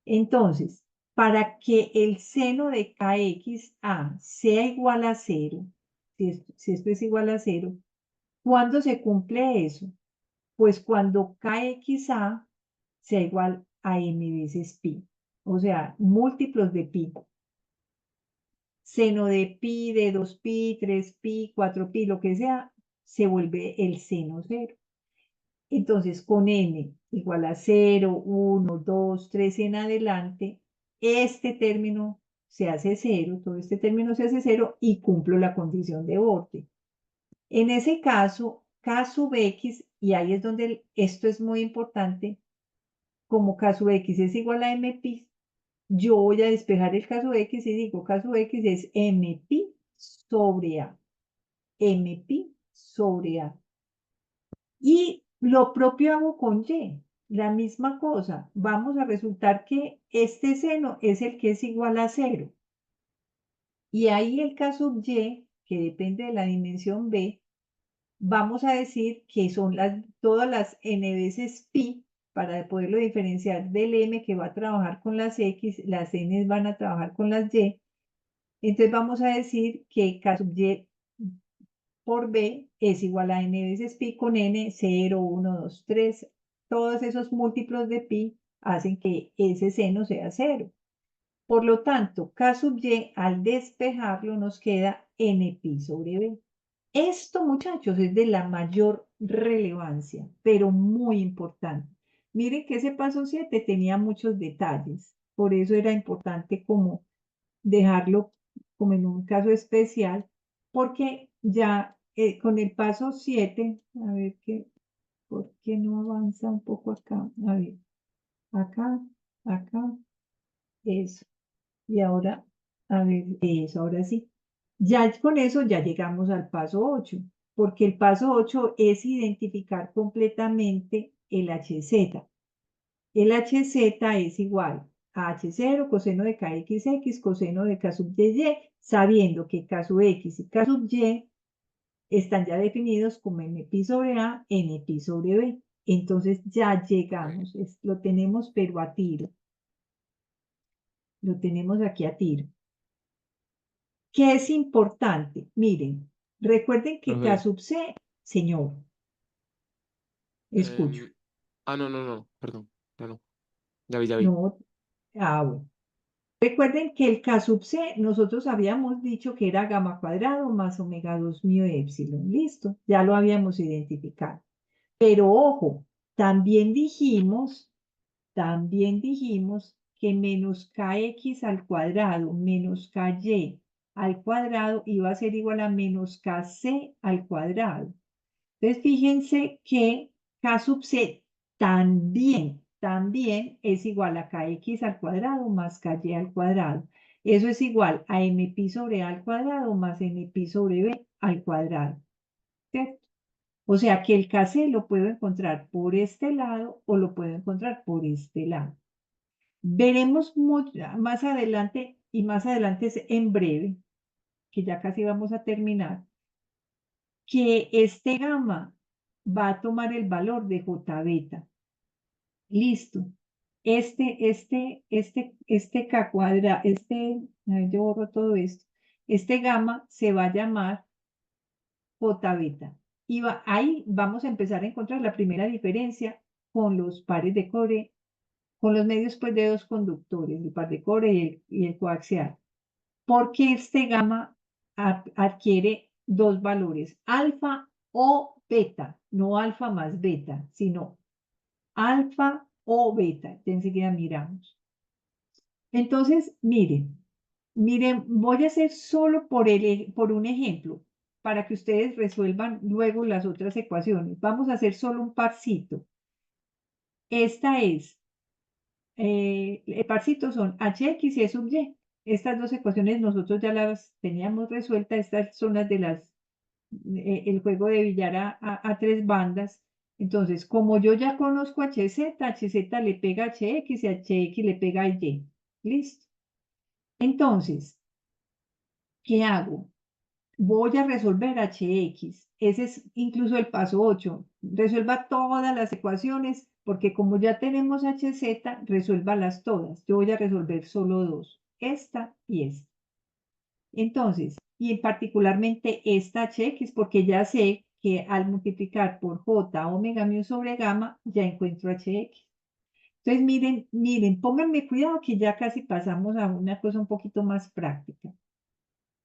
[SPEAKER 1] Entonces, para que el seno de kxa sea igual a 0, si esto es igual a 0, ¿cuándo se cumple eso? Pues cuando kxa sea igual a m veces pi, o sea, múltiplos de pi. Seno de pi, de 2pi, 3pi, 4pi, lo que sea, se vuelve el seno 0. Entonces, con n igual a 0, 1, 2, 3 en adelante, este término se hace 0, todo este término se hace 0 y cumplo la condición de borde. En ese caso, k sub x, y ahí es donde esto es muy importante, como k sub x es igual a mpi, yo voy a despejar el k sub x y digo k sub x es mpi sobre a. Mpi sobre a. Y lo propio hago con y, la misma cosa. Vamos a resultar que este seno es el que es igual a 0. Y ahí el k sub y, que depende de la dimensión b, vamos a decir que son todas las n veces pi, para poderlo diferenciar del m que va a trabajar con las x, las n van a trabajar con las y. Entonces vamos a decir que k sub y por b es igual a n veces pi con n, 0, 1, 2, 3. Todos esos múltiplos de pi hacen que ese seno sea 0. Por lo tanto, k sub y, al despejarlo, nos queda n pi sobre b. Esto, muchachos, es de la mayor relevancia, pero muy importante. Miren que ese paso 7 tenía muchos detalles. Por eso era importante como dejarlo como en un caso especial, porque ya con el paso 7, a ver ¿por qué no avanza un poco acá? A ver, acá, acá, eso. Y ahora, a ver, eso, ahora sí. Ya con eso ya llegamos al paso 8, porque el paso 8 es identificar completamente el HZ. El HZ es igual a H0 coseno de KXX coseno de K sub YY, sabiendo que K sub X y K sub Y están ya definidos como NP sobre A, NP sobre B. Entonces ya llegamos, lo tenemos pero a tiro. Lo tenemos aquí a tiro. ¿Qué es importante? Miren, recuerden que K
[SPEAKER 4] Profe,
[SPEAKER 1] sub C, señor, escucho.
[SPEAKER 4] em, no, perdón, ya no, ya vi.
[SPEAKER 1] No, bueno. Recuerden que el K sub C, nosotros habíamos dicho que era gamma cuadrado más omega 2 mu epsilon. Listo, ya lo habíamos identificado. Pero ojo, también dijimos que menos kx al cuadrado menos ky al cuadrado iba a ser igual a menos kc al cuadrado. Entonces, fíjense que K sub C también es igual a KX al cuadrado más KY al cuadrado. Eso es igual a MP sobre A al cuadrado más MP sobre B al cuadrado. ¿Cierto? O sea que el KC lo puedo encontrar por este lado o lo puedo encontrar por este lado. Veremos más adelante, y más adelante es en breve, que ya casi vamos a terminar, que este gamma va a tomar el valor de J beta. Listo. K cuadrado, yo borro todo esto. Este gamma se va a llamar J beta. Y ahí vamos a empezar a encontrar la primera diferencia con los pares de cobre, con los medios pues, de dos conductores, el par de cobre y el coaxial. Porque este gamma adquiere dos valores, alfa o beta, no alfa más beta, sino alfa o beta. Ya enseguida miramos. Entonces, miren, voy a hacer solo por un ejemplo, para que ustedes resuelvan luego las otras ecuaciones. Vamos a hacer solo un parcito. Esta es, el parcito son hx y e sub y. Estas dos ecuaciones nosotros ya las teníamos resueltas. Estas son las de el juego de billar a tres bandas. Entonces, como yo ya conozco HZ, HZ le pega a HX y HX le pega a Y. ¿Listo? Entonces, ¿qué hago? Voy a resolver HX. Ese es incluso el paso 8. Resuelva todas las ecuaciones, porque como ya tenemos HZ, resuélvalas todas. Yo voy a resolver solo dos, esta y esta. Entonces, y particularmente esta HX, porque ya sé que al multiplicar por J omega mu sobre gamma, ya encuentro HX. Entonces, miren, pónganme cuidado que ya casi pasamos a una cosa un poquito más práctica.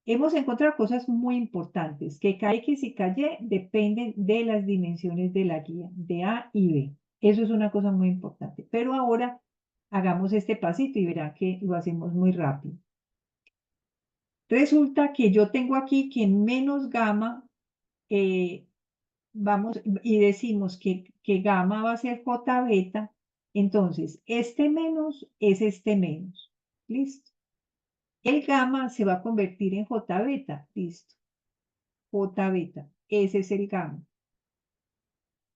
[SPEAKER 1] Hemos encontrado cosas muy importantes, que KX y KY dependen de las dimensiones de la guía, de A y B. Eso es una cosa muy importante. Pero ahora hagamos este pasito y verán que lo hacemos muy rápido. Resulta que yo tengo aquí que menos gamma, vamos, y decimos que gamma va a ser J beta, entonces este menos es este menos. ¿Listo? El gamma se va a convertir en J beta. Listo. J beta. Ese es el gamma.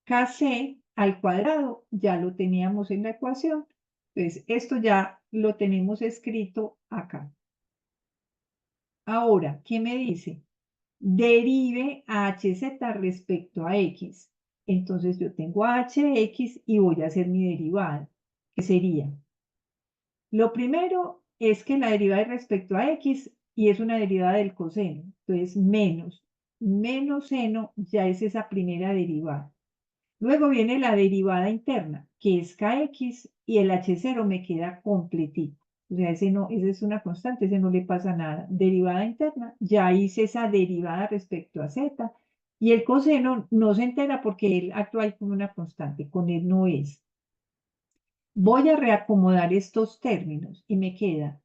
[SPEAKER 1] Kc al cuadrado ya lo teníamos en la ecuación. Entonces, esto ya lo tenemos escrito acá. Ahora, ¿qué me dice? Derive a hz respecto a x. Entonces yo tengo hx y voy a hacer mi derivada, que sería, lo primero es que la derivada es respecto a x y es una derivada del coseno. Entonces menos seno ya es esa primera derivada. Luego viene la derivada interna, que es kx y el h0 me queda completito. O sea, ese es una constante, ese no le pasa nada. Derivada interna, ya hice esa derivada respecto a z. Y el coseno no se entera porque él actúa ahí como una constante, con él no es. Voy a reacomodar estos términos y me queda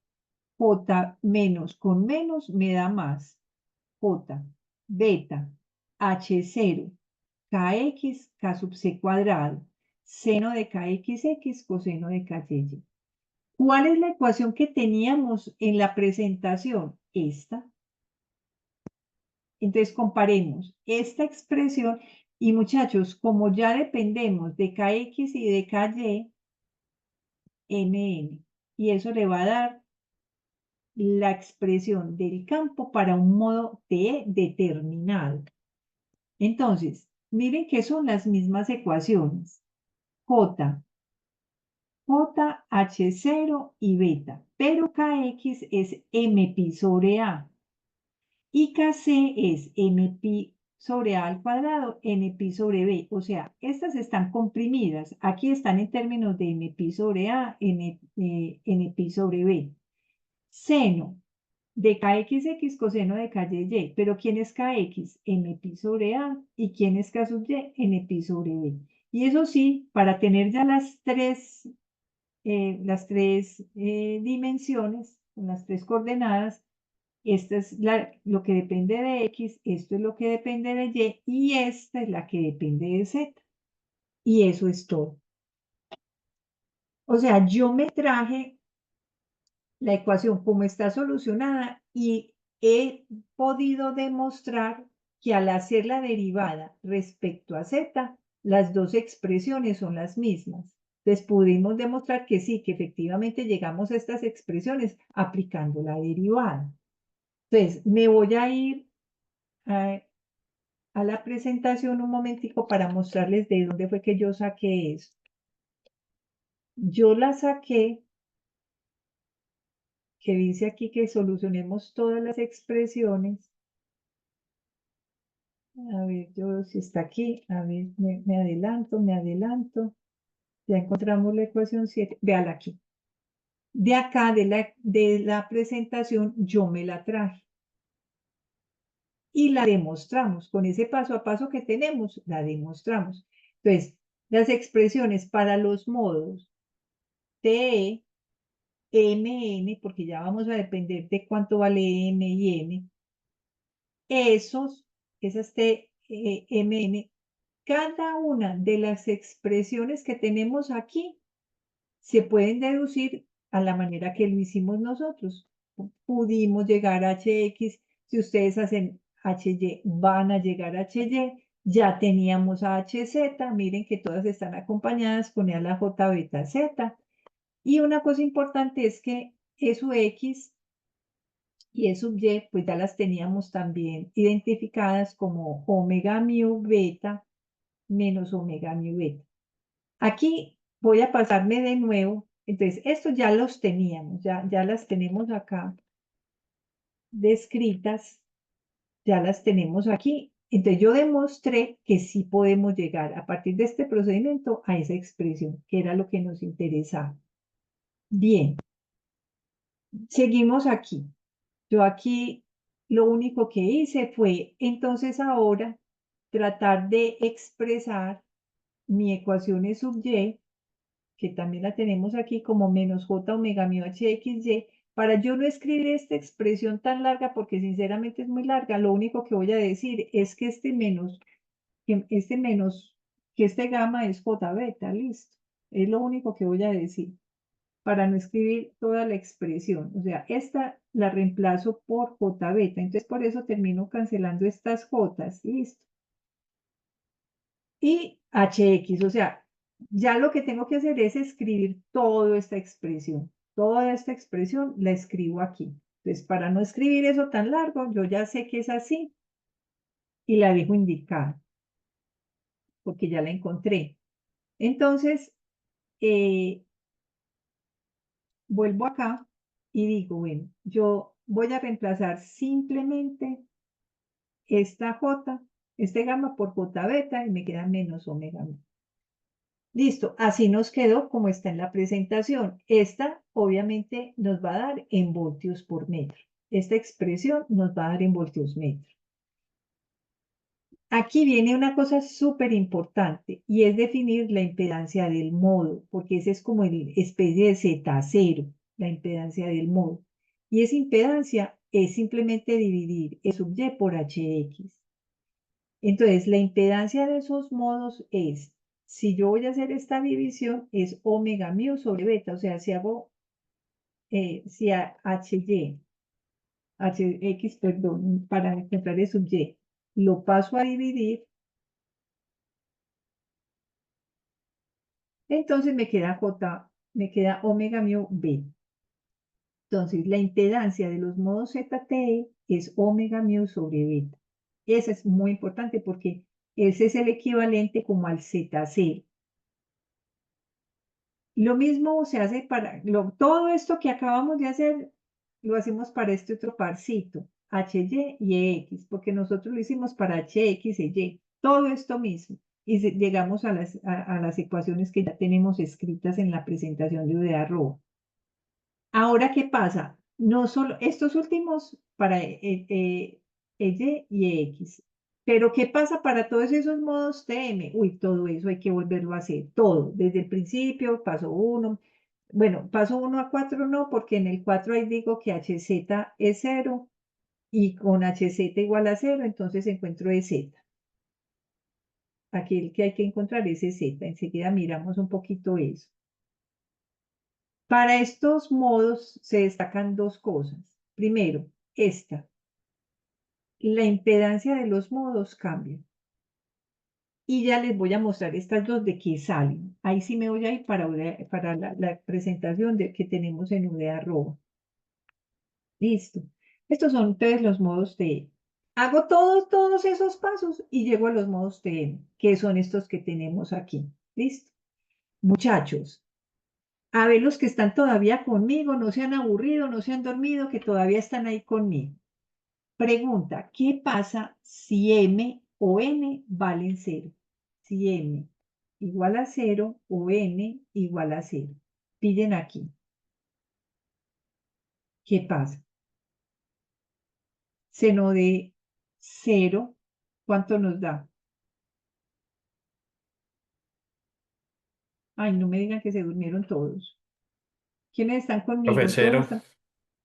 [SPEAKER 1] J menos con menos me da más. J, beta, H0, Kx, K sub C cuadrado, seno de KXX, coseno de KY. ¿Cuál es la ecuación que teníamos en la presentación? Esta. Entonces comparemos esta expresión y muchachos, como ya dependemos de Kx y de Ky, Mn, y eso le va a dar la expresión del campo para un modo T determinado. Entonces, miren que son las mismas ecuaciones. J, H0 y beta, pero Kx es mpi sobre A y Kc es mpi sobre A al cuadrado, npi sobre B. O sea, estas están comprimidas. Aquí están en términos de mpi sobre A, npi sobre B. Seno de kxx coseno de KY. Pero ¿quién es kx? Mpi sobre A. ¿Y quién es k sub y? Npi sobre B. Y eso sí, para tener ya las tres dimensiones, las tres coordenadas, esta es lo que depende de X, esto es lo que depende de Y, y esta es la que depende de Z. Y eso es todo. O sea, yo me traje la ecuación como está solucionada y he podido demostrar que al hacer la derivada respecto a Z, las dos expresiones son las mismas. Entonces pudimos demostrar que sí, que efectivamente llegamos a estas expresiones aplicando la derivada. Entonces, me voy a ir a la presentación un momentico para mostrarles de dónde fue que yo saqué esto. Yo la saqué, que dice aquí que solucionemos todas las expresiones. A ver, yo si está aquí, a ver, me adelanto. Ya encontramos la ecuación 7. Véala aquí. De acá, de la presentación, yo me la traje. Y la demostramos. Con ese paso a paso que tenemos, la demostramos. Entonces, las expresiones para los modos TE, MN, porque ya vamos a depender de cuánto vale M y N, esas T, MN, cada una de las expresiones que tenemos aquí se pueden deducir a la manera que lo hicimos nosotros. Pudimos llegar a HX, si ustedes hacen HY, van a llegar a HY, ya teníamos a HZ, miren que todas están acompañadas con a la J beta Z. Y una cosa importante es que E sub X y E sub Y, pues ya las teníamos también identificadas como omega mu beta menos omega mu beta. Aquí voy a pasarme de nuevo. Entonces, estos ya los teníamos, ya las tenemos acá descritas, ya las tenemos aquí. Entonces, yo demostré que sí podemos llegar a partir de este procedimiento a esa expresión, que era lo que nos interesaba. Bien, seguimos aquí. Yo aquí lo único que hice fue, entonces ahora, tratar de expresar mi ecuación E sub Y, que también la tenemos aquí como menos J omega mu HXY, para yo no escribir esta expresión tan larga, porque sinceramente es muy larga, lo único que voy a decir es que que este gamma es J beta, listo. Es lo único que voy a decir, para no escribir toda la expresión. O sea, esta la reemplazo por J beta, entonces por eso termino cancelando estas J, listo. Y HX, o sea, ya lo que tengo que hacer es escribir toda esta expresión. Toda esta expresión la escribo aquí. Entonces, para no escribir eso tan largo, yo ya sé que es así y la dejo indicada, porque ya la encontré. Entonces, vuelvo acá y digo, bueno, yo voy a reemplazar simplemente esta J, este gamma por J beta y me queda menos omega mu. Listo, así nos quedó como está en la presentación. Esta obviamente nos va a dar en voltios por metro. Esta expresión nos va a dar en voltios metro. Aquí viene una cosa súper importante y es definir la impedancia del modo, porque ese es como el especie de Z0, la impedancia del modo. Y esa impedancia es simplemente dividir E sub Y por HX. Entonces, la impedancia de esos modos es, si yo voy a hacer esta división, es omega mu sobre beta. O sea, si hago, si a HY, HX, perdón, para encontrar E sub Y, lo paso a dividir, entonces me queda J, me queda omega mu B. Entonces, la impedancia de los modos ZTE es omega mu sobre beta. Esa es muy importante porque ese es el equivalente como al Z0. Lo mismo se hace para, todo esto que acabamos de hacer, lo hacemos para este otro parcito, HY y EX, porque nosotros lo hicimos para HX e Y. Todo esto mismo. Y llegamos a las ecuaciones que ya tenemos escritas en la presentación de UDA-ROA. Ahora, ¿qué pasa? No solo estos últimos para Y y X. Pero, ¿qué pasa para todos esos modos TM? Uy, todo eso hay que volverlo a hacer. Todo, desde el principio, paso 1. Bueno, paso 1 a 4 no, porque en el 4 ahí digo que HZ es 0 y con HZ igual a 0, entonces encuentro EZ. Aquí el que hay que encontrar es EZ. Enseguida miramos un poquito eso. Para estos modos se destacan dos cosas. Primero, la impedancia de los modos cambia. Y ya les voy a mostrar estas dos de qué salen. Ahí sí me voy a ir para la presentación que tenemos en UDA-ROA. Listo. Estos son entonces los modos TM. Hago todos esos pasos y llego a los modos TM, que son estos que tenemos aquí. Listo. Muchachos, a ver los que están todavía conmigo, no se han aburrido, no se han dormido, que todavía están ahí conmigo. Pregunta, ¿qué pasa si M o N valen 0? Si M igual a 0 o N igual a 0. Pillen aquí. ¿Qué pasa? Seno de 0, ¿cuánto nos da? Ay, no me digan que se durmieron todos. ¿Quiénes están
[SPEAKER 2] Profe,
[SPEAKER 1] conmigo? Todos
[SPEAKER 2] cero.
[SPEAKER 1] están.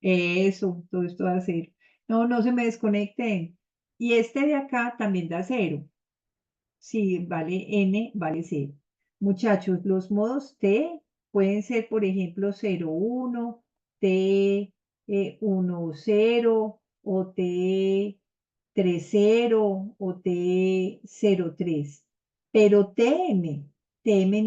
[SPEAKER 1] Eso, todo esto da 0. No, no se me desconecten. Y este de acá también da 0. Sí, vale n, vale 0. Muchachos, los modos t pueden ser, por ejemplo, 0, 1, t 1, 0, o t 3, 0, o t 0, 3. Pero tm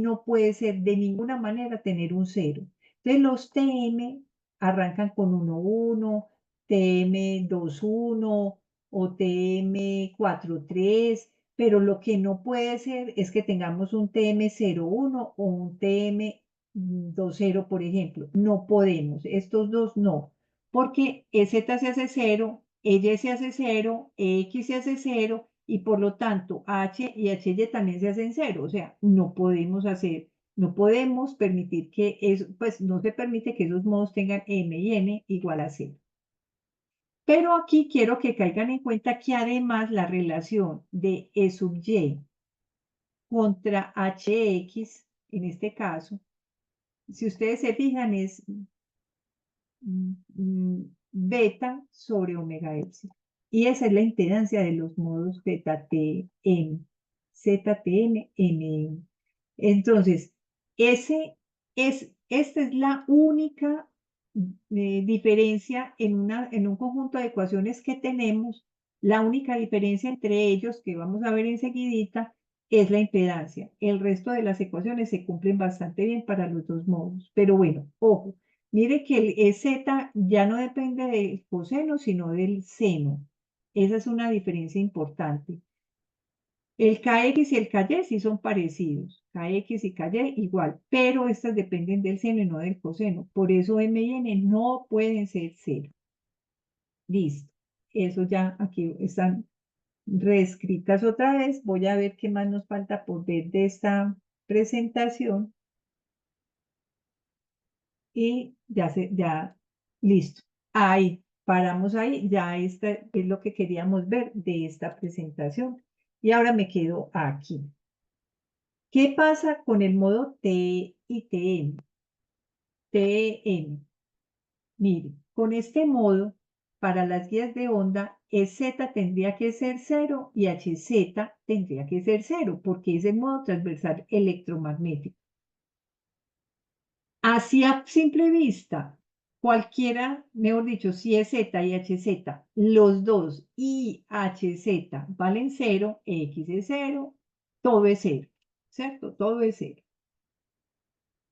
[SPEAKER 1] no puede ser de ninguna manera tener un 0. Entonces, los tm arrancan con 1, 1, tm 2, 1, o tm 4, 3. Pero lo que no puede ser es que tengamos un TM01 o un TM20, por ejemplo. No podemos, estos dos no, porque EZ se hace 0, EY se hace 0, EX se hace 0 y por lo tanto H y HY también se hacen 0. O sea, no podemos hacer, no podemos permitir que eso, pues no se permite que esos modos tengan M y N igual a 0. Pero aquí quiero que caigan en cuenta que además la relación de E sub Y contra HX, en este caso, si ustedes se fijan, es beta sobre omega epsilon. Y esa es la impedancia de los modos ZTM, ZTM, MM. Entonces, esta es la única diferencia en un conjunto de ecuaciones que tenemos. La única diferencia entre ellos, que vamos a ver enseguidita, es la impedancia. El resto de las ecuaciones se cumplen bastante bien para los dos modos. Pero bueno, ojo, mire que el EZ ya no depende del coseno, sino del seno. Esa es una diferencia importante. El KX y el KY sí son parecidos. KX y KY igual, pero estas dependen del seno y no del coseno. Por eso M y N no pueden ser 0. Listo. Eso ya aquí están reescritas otra vez. Voy a ver qué más nos falta por ver de esta presentación. Y ya, listo. Ahí, paramos ahí. Ya esta es lo que queríamos ver de esta presentación. Y ahora me quedo aquí. ¿Qué pasa con el modo T y TM? TM. Mire, con este modo, para las guías de onda, EZ tendría que ser 0 y HZ tendría que ser 0, porque es el modo transversal electromagnético. Así a simple vista, cualquiera, mejor dicho, si es Z y HZ, los dos y HZ valen 0, X es 0, todo es 0, ¿cierto? Todo es 0.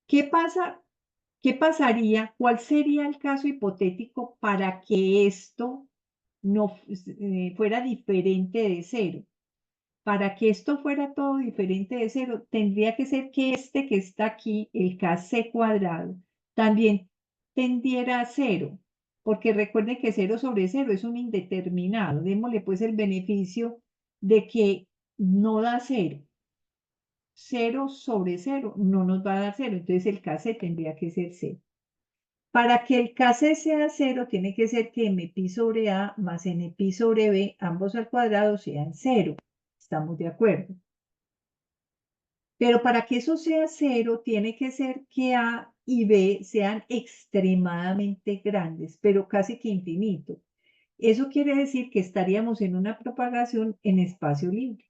[SPEAKER 1] ¿Qué pasa? ¿Qué pasaría? ¿Cuál sería el caso hipotético para que esto no fuera diferente de 0? Para que esto fuera todo diferente de 0, tendría que ser que este que está aquí, el KC cuadrado, también tendiera a 0, porque recuerden que 0 sobre 0 es un indeterminado. Démosle pues el beneficio de que no da 0. 0 sobre 0 no nos va a dar 0, entonces el KC tendría que ser 0. Para que el KC sea 0, tiene que ser que MP sobre A más NP sobre B, ambos al cuadrado, sean 0. ¿Estamos de acuerdo? Pero para que eso sea 0, tiene que ser que A y B sean extremadamente grandes, pero casi que infinito. Eso quiere decir que estaríamos en una propagación en espacio libre,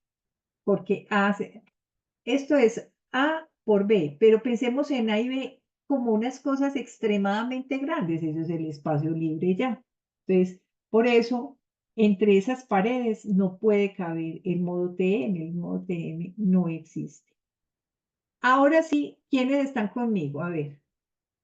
[SPEAKER 1] porque esto es A por B, pero pensemos en A y B como unas cosas extremadamente grandes, eso es el espacio libre ya. Entonces, por eso, entre esas paredes no puede caber el modo TM no existe. Ahora sí, ¿quiénes están conmigo? A ver,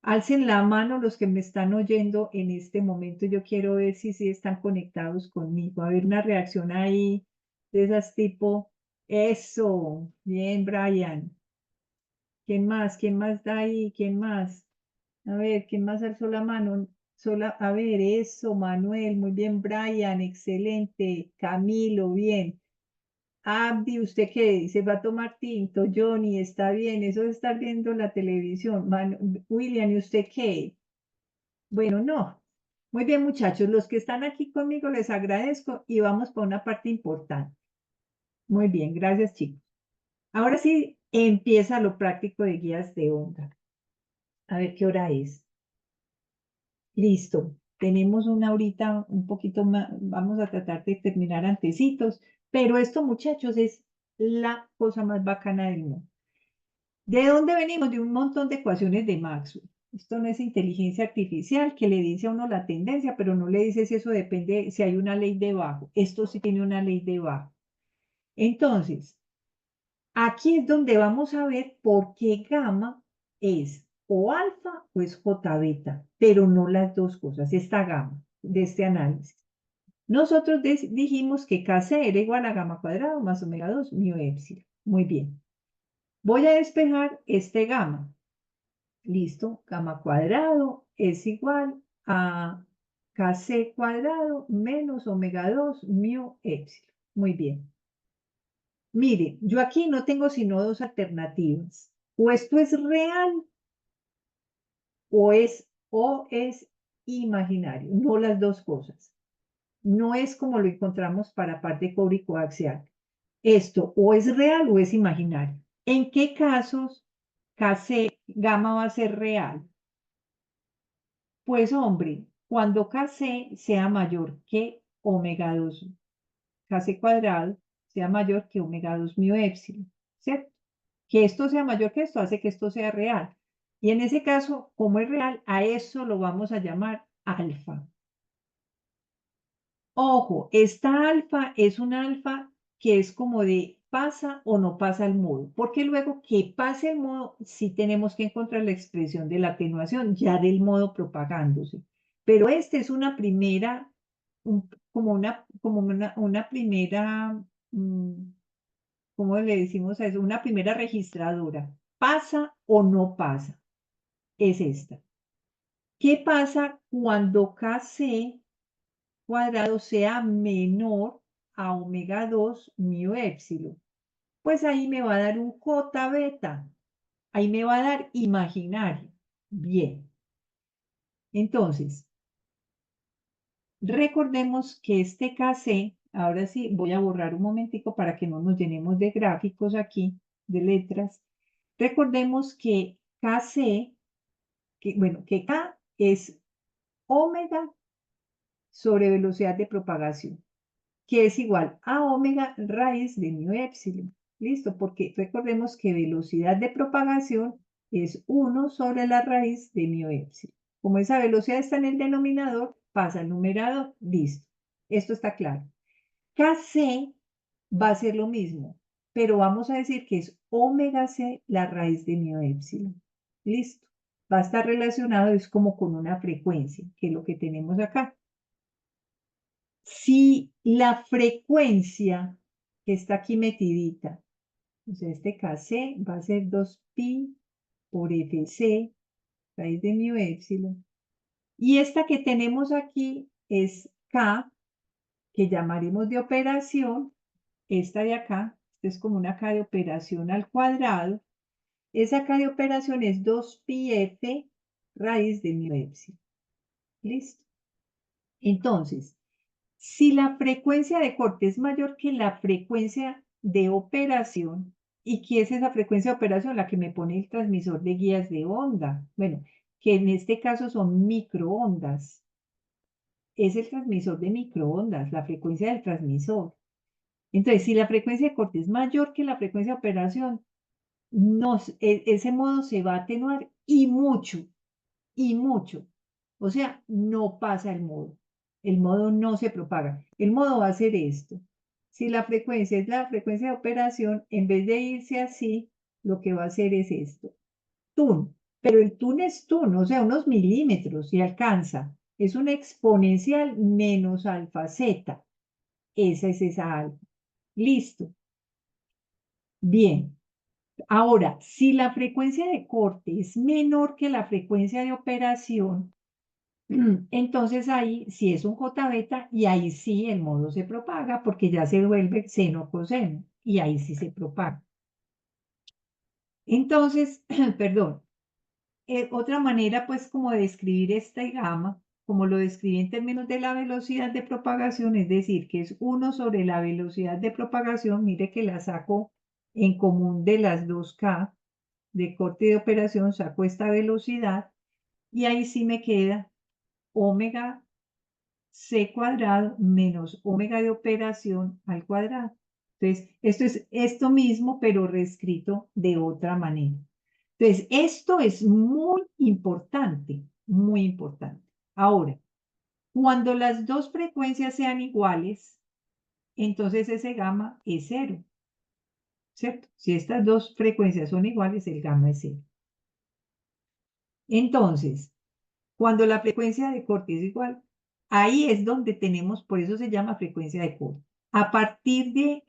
[SPEAKER 1] alcen la mano los que me están oyendo en este momento. Yo quiero ver si están conectados conmigo. A ver, una reacción ahí de esas tipo, eso, bien, Brian. ¿Quién más? ¿Quién más da ahí? ¿Quién más? A ver, ¿quién más alzó la mano? A ver, eso, Manuel, muy bien, Brian, excelente. Camilo, bien. Abdi, ¿usted qué dice? ¿Va a tomar tinto? Johnny, está bien, eso de estar viendo la televisión. William, ¿y usted qué? Bueno, no. Muy bien, muchachos, los que están aquí conmigo les agradezco y vamos por una parte importante. Muy bien, gracias, chicos. Ahora sí, empieza lo práctico de guías de onda. A ver qué hora es. Listo. Tenemos una horita un poquito más, vamos a tratar de terminar antecitos, pero esto, muchachos, es la cosa más bacana del mundo. ¿De dónde venimos? De un montón de ecuaciones de Maxwell. Esto no es inteligencia artificial que le dice a uno la tendencia, pero no le dice si eso depende, si hay una ley debajo. Esto sí tiene una ley debajo. Entonces, aquí es donde vamos a ver por qué gamma es o alfa o es j beta, pero no las dos cosas, esta gamma de este análisis. Nosotros dijimos que Kc era igual a gamma cuadrado más omega 2 mu epsilon. Muy bien. Voy a despejar este gamma. Listo, gamma cuadrado es igual a Kc cuadrado menos omega 2 mu epsilon. Muy bien. Mire, yo aquí no tengo sino dos alternativas. O esto es real o es imaginario, no las dos cosas. No es como lo encontramos para parte cobre y coaxial. Esto o es real o es imaginario. ¿En qué casos Kc gamma va a ser real? Pues hombre, cuando Kc sea mayor que omega 2, Kc cuadrado sea mayor que omega 2 mu epsilon, ¿cierto? Que esto sea mayor que esto hace que esto sea real. Y en ese caso, como es real, a eso lo vamos a llamar alfa. Ojo, esta alfa es un alfa que es como de pasa o no pasa el modo, porque luego que pase el modo, sí tenemos que encontrar la expresión de la atenuación, ya del modo propagándose. Pero esta es una primera, una primera, ¿cómo le decimos a eso? Una primera registradora. ¿Pasa o no pasa? Es esta. ¿Qué pasa cuando Kc cuadrado sea menor a omega 2 mu epsilon? Pues ahí me va a dar un J beta. Ahí me va a dar imaginario. Bien. Entonces, recordemos que este Kc, ahora sí, voy a borrar un momentico para que no nos llenemos de gráficos aquí, de letras. Recordemos que Kc, que K es omega sobre velocidad de propagación, que es igual a omega raíz de mu épsilon. ¿Listo? Porque recordemos que velocidad de propagación es 1 sobre la raíz de mu épsilon. Como esa velocidad está en el denominador, pasa al numerador. Listo. Esto está claro. Kc va a ser lo mismo, pero vamos a decir que es omega c la raíz de mu épsilon. Listo. Va a estar relacionado, es como con una frecuencia, que es lo que tenemos acá. Si la frecuencia que está aquí metidita, o sea, este Kc va a ser 2pi por Fc, raíz de mu épsilon. Y esta que tenemos aquí es K, que llamaremos de operación, esta de acá, esta es como una K de operación al cuadrado. Esa K de operación es 2pi F raíz de mu épsilon. ¿Listo? Entonces, si la frecuencia de corte es mayor que la frecuencia de operación, ¿y qué es esa frecuencia de operación? La que me pone el transmisor de guías de onda. Bueno, que en este caso son microondas. Es el transmisor de microondas, la frecuencia del transmisor. Entonces, si la frecuencia de corte es mayor que la frecuencia de operación, ese modo se va a atenuar y mucho, y mucho. O sea, no pasa el modo. El modo no se propaga. El modo va a ser esto. Si la frecuencia es la frecuencia de operación, en vez de irse así, lo que va a hacer es esto. Tun. Pero el tun es tun, o sea, unos milímetros y alcanza. Es una exponencial menos alfa z. Esa es esa alfa. Listo. Bien. Ahora, si la frecuencia de corte es menor que la frecuencia de operación, entonces ahí sí es un J beta y ahí sí el modo se propaga porque ya se vuelve seno coseno y ahí sí se propaga. Entonces, perdón, otra manera pues como de describir esta gamma, como lo describí en términos de la velocidad de propagación, es decir, que es 1 sobre la velocidad de propagación, mire que la saco en común de las 2K de corte de operación, saco esta velocidad y ahí sí me queda omega c cuadrado menos omega de operación al cuadrado. Entonces, esto es esto mismo, pero reescrito de otra manera. Entonces, esto es muy importante, muy importante. Ahora, cuando las dos frecuencias sean iguales, entonces ese gamma es cero, ¿cierto? Si estas dos frecuencias son iguales, el gamma es cero. Entonces, cuando la frecuencia de corte es igual, ahí es donde tenemos, por eso se llama frecuencia de corte. A partir de,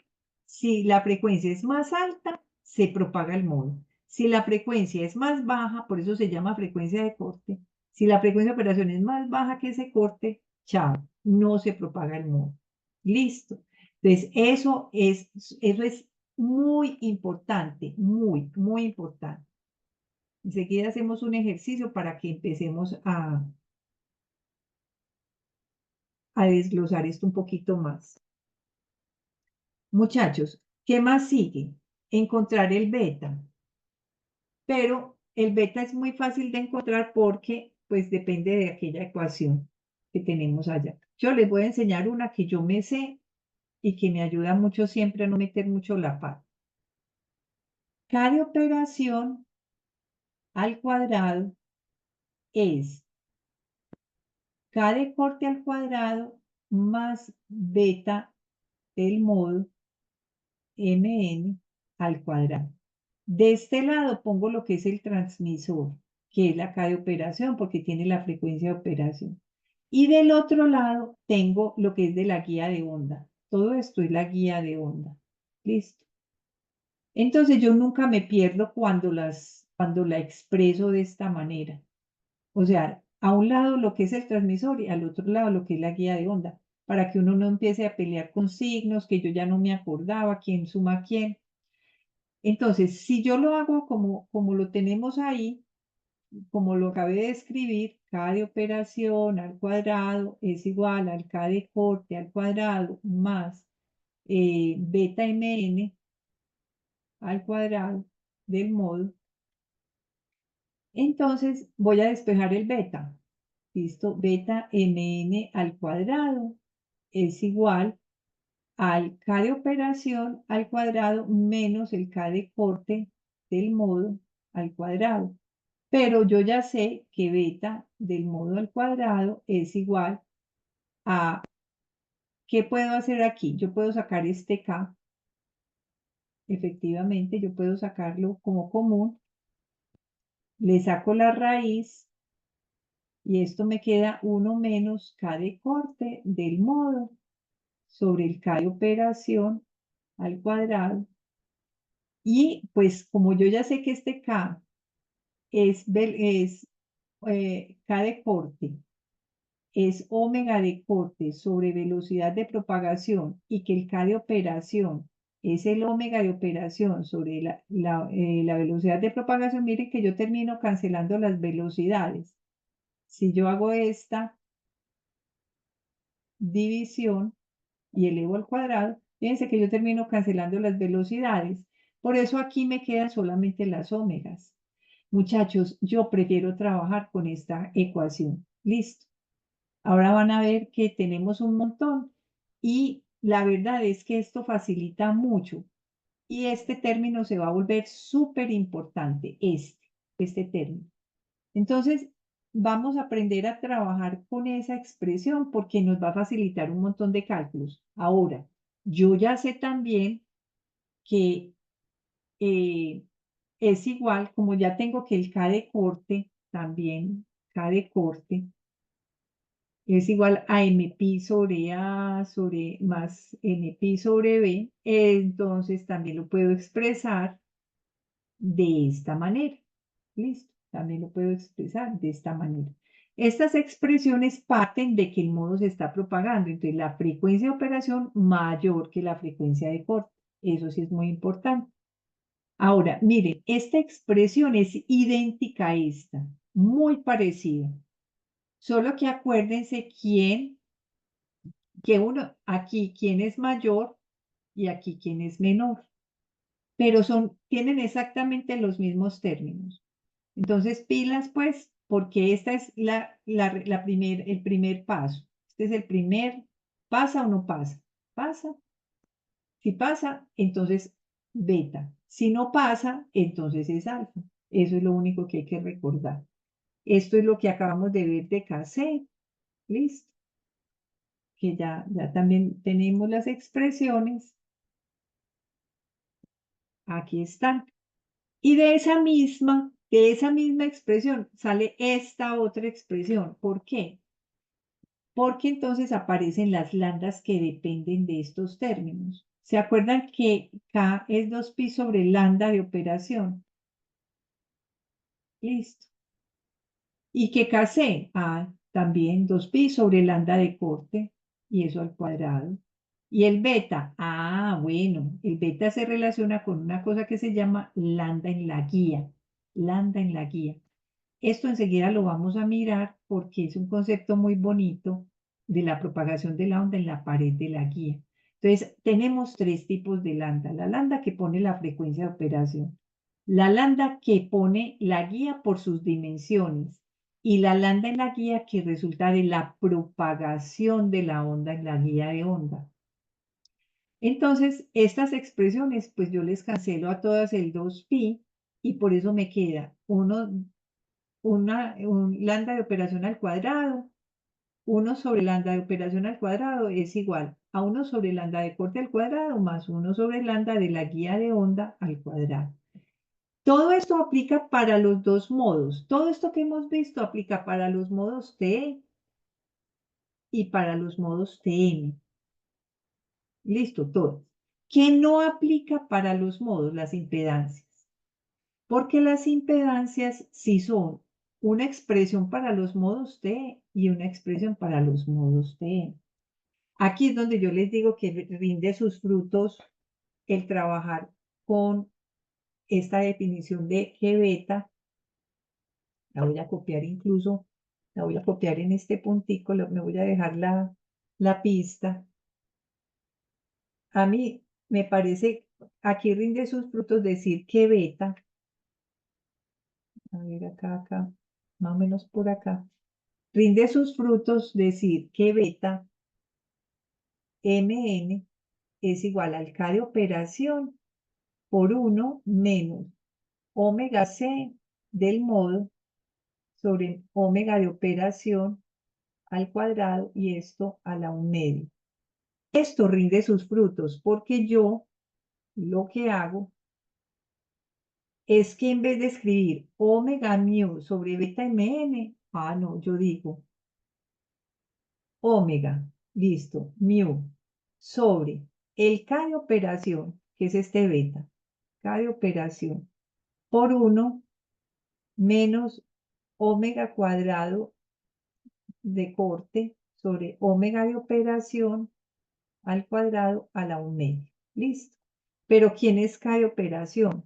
[SPEAKER 1] si la frecuencia es más alta, se propaga el modo. Si la frecuencia es más baja, por eso se llama frecuencia de corte. Si la frecuencia de operación es más baja que ese corte, chao, no se propaga el modo. Listo. Entonces, eso es muy importante, muy, muy importante. Enseguida hacemos un ejercicio para que empecemos a desglosar esto un poquito más. Muchachos, ¿qué más sigue? Encontrar el beta. Pero el beta es muy fácil de encontrar porque pues depende de aquella ecuación que tenemos allá. Yo les voy a enseñar una que yo me sé y que me ayuda mucho siempre a no meter mucho la pata. K de operación al cuadrado es K de corte al cuadrado más beta del modo mn al cuadrado. De este lado pongo lo que es el transmisor, que es la K de operación, porque tiene la frecuencia de operación. Y del otro lado tengo lo que es de la guía de onda. Todo esto es la guía de onda. Listo. Entonces yo nunca me pierdo cuando la expreso de esta manera. O sea, a un lado lo que es el transmisor y al otro lado lo que es la guía de onda, para que uno no empiece a pelear con signos que yo ya no me acordaba quién suma quién. Entonces, si yo lo hago como lo tenemos ahí, como lo acabé de escribir, K de operación al cuadrado es igual al K de corte al cuadrado más beta mn al cuadrado del modo, entonces voy a despejar el beta. ¿listo? Beta mn al cuadrado es igual al K de operación al cuadrado menos el K de corte del modo al cuadrado. Pero yo ya sé que beta del modo al cuadrado es igual a, ¿qué puedo hacer aquí? Yo puedo sacar este K, efectivamente, yo puedo sacarlo como común, le saco la raíz y esto me queda 1 menos K de corte del modo sobre el K de operación al cuadrado. Y pues como yo ya sé que este K es K de corte, es omega de corte sobre velocidad de propagación y que el K de operación es el omega de operación sobre la velocidad de propagación, miren que yo termino cancelando las velocidades. Si yo hago esta división y elevo al cuadrado, fíjense que yo termino cancelando las velocidades. Por eso aquí me quedan solamente las omegas. Muchachos, yo prefiero trabajar con esta ecuación. Listo. Ahora van a ver que tenemos un montón y la verdad es que esto facilita mucho y este término se va a volver súper importante, este término. Entonces, vamos a aprender a trabajar con esa expresión porque nos va a facilitar un montón de cálculos. Ahora, yo ya sé también que es igual, como ya tengo que el K de corte, también K de corte, es igual a mpi sobre a sobre más npi sobre b, entonces también lo puedo expresar de esta manera. Listo, también lo puedo expresar de esta manera. Estas expresiones parten de que el modo se está propagando, entonces la frecuencia de operación mayor que la frecuencia de corte. Eso sí es muy importante. Ahora, miren, esta expresión es idéntica a esta, muy parecida. Solo que acuérdense que uno, aquí quién es mayor y aquí quién es menor, pero tienen exactamente los mismos términos. Entonces, pilas pues, porque esta es el primer paso. Este es el primer, ¿pasa o no pasa? Pasa. Si pasa, entonces beta. Si no pasa, entonces es alfa. Eso es lo único que hay que recordar. Esto es lo que acabamos de ver de KC. Listo. Que ya también tenemos las expresiones. Aquí están. Y de esa misma expresión sale esta otra expresión. ¿Por qué? Porque entonces aparecen las lambdas que dependen de estos términos. ¿Se acuerdan que K es 2pi sobre lambda de operación? Listo. ¿Y que KC? También 2pi sobre lambda de corte, y eso al cuadrado. ¿Y el beta? Bueno, el beta se relaciona con una cosa que se llama lambda en la guía. Lambda en la guía. Esto enseguida lo vamos a mirar porque es un concepto muy bonito de la propagación de la onda en la pared de la guía. Entonces, tenemos tres tipos de lambda. La lambda que pone la frecuencia de operación, la lambda que pone la guía por sus dimensiones y la lambda en la guía que resulta de la propagación de la onda en la guía de onda. Entonces, estas expresiones, pues yo les cancelo a todas el 2pi y por eso me queda un lambda de operación al cuadrado, 1 sobre lambda de operación al cuadrado es igual a 1 sobre lambda de corte al cuadrado más 1 sobre lambda de la guía de onda al cuadrado. Todo esto aplica para los dos modos. Todo esto que hemos visto aplica para los modos TE y para los modos TM. Listo, todo. ¿Qué no aplica para los modos? Las impedancias. Porque las impedancias sí son una expresión para los modos T y una expresión para los modos T. Aquí es donde yo les digo que rinde sus frutos el trabajar con esta definición de G beta. La voy a copiar incluso, la voy a copiar en este puntico, me voy a dejar la pista. A mí me parece, aquí rinde sus frutos decir que beta, a ver acá, más o menos por acá. rinde sus frutos decir que beta mn es igual al K de operación por 1 menos omega c del modo sobre omega de operación al cuadrado y esto a la 1/2. Esto rinde sus frutos porque yo lo que hago es que en vez de escribir omega mu sobre beta mn, no, yo digo omega, listo, mu sobre el K de operación, que es este beta, K de operación, por 1 menos omega cuadrado de corte sobre omega de operación al cuadrado a la 1/2. Listo. Pero ¿quién es K de operación?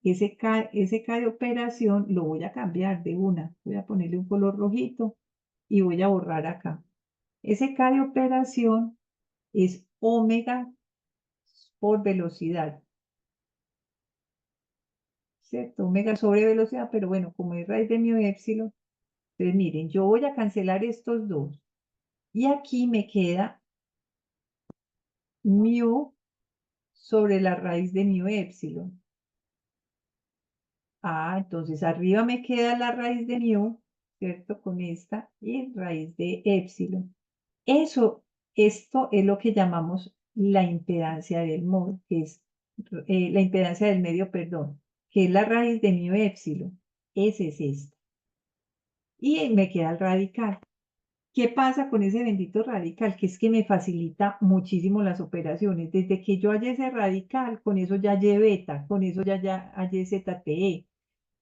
[SPEAKER 1] Ese K de operación lo voy a cambiar de una. Voy a ponerle un color rojito y voy a borrar acá. Ese K de operación es omega por velocidad. ¿Cierto? Omega sobre velocidad, pero bueno, como es raíz de mu épsilon, entonces miren, yo voy a cancelar estos dos. Y aquí me queda mu sobre la raíz de mu épsilon. Entonces arriba me queda la raíz de mu, ¿cierto? Con esta y raíz de épsilon. Esto es lo que llamamos la impedancia del modo, que es la impedancia del medio, perdón, que es la raíz de mu épsilon. Ese es esta. Y me queda el radical. ¿Qué pasa con ese bendito radical? Que es que me facilita muchísimo las operaciones. Desde que yo hallé ese radical, con eso ya hallé beta, con eso ya hallé ZTE.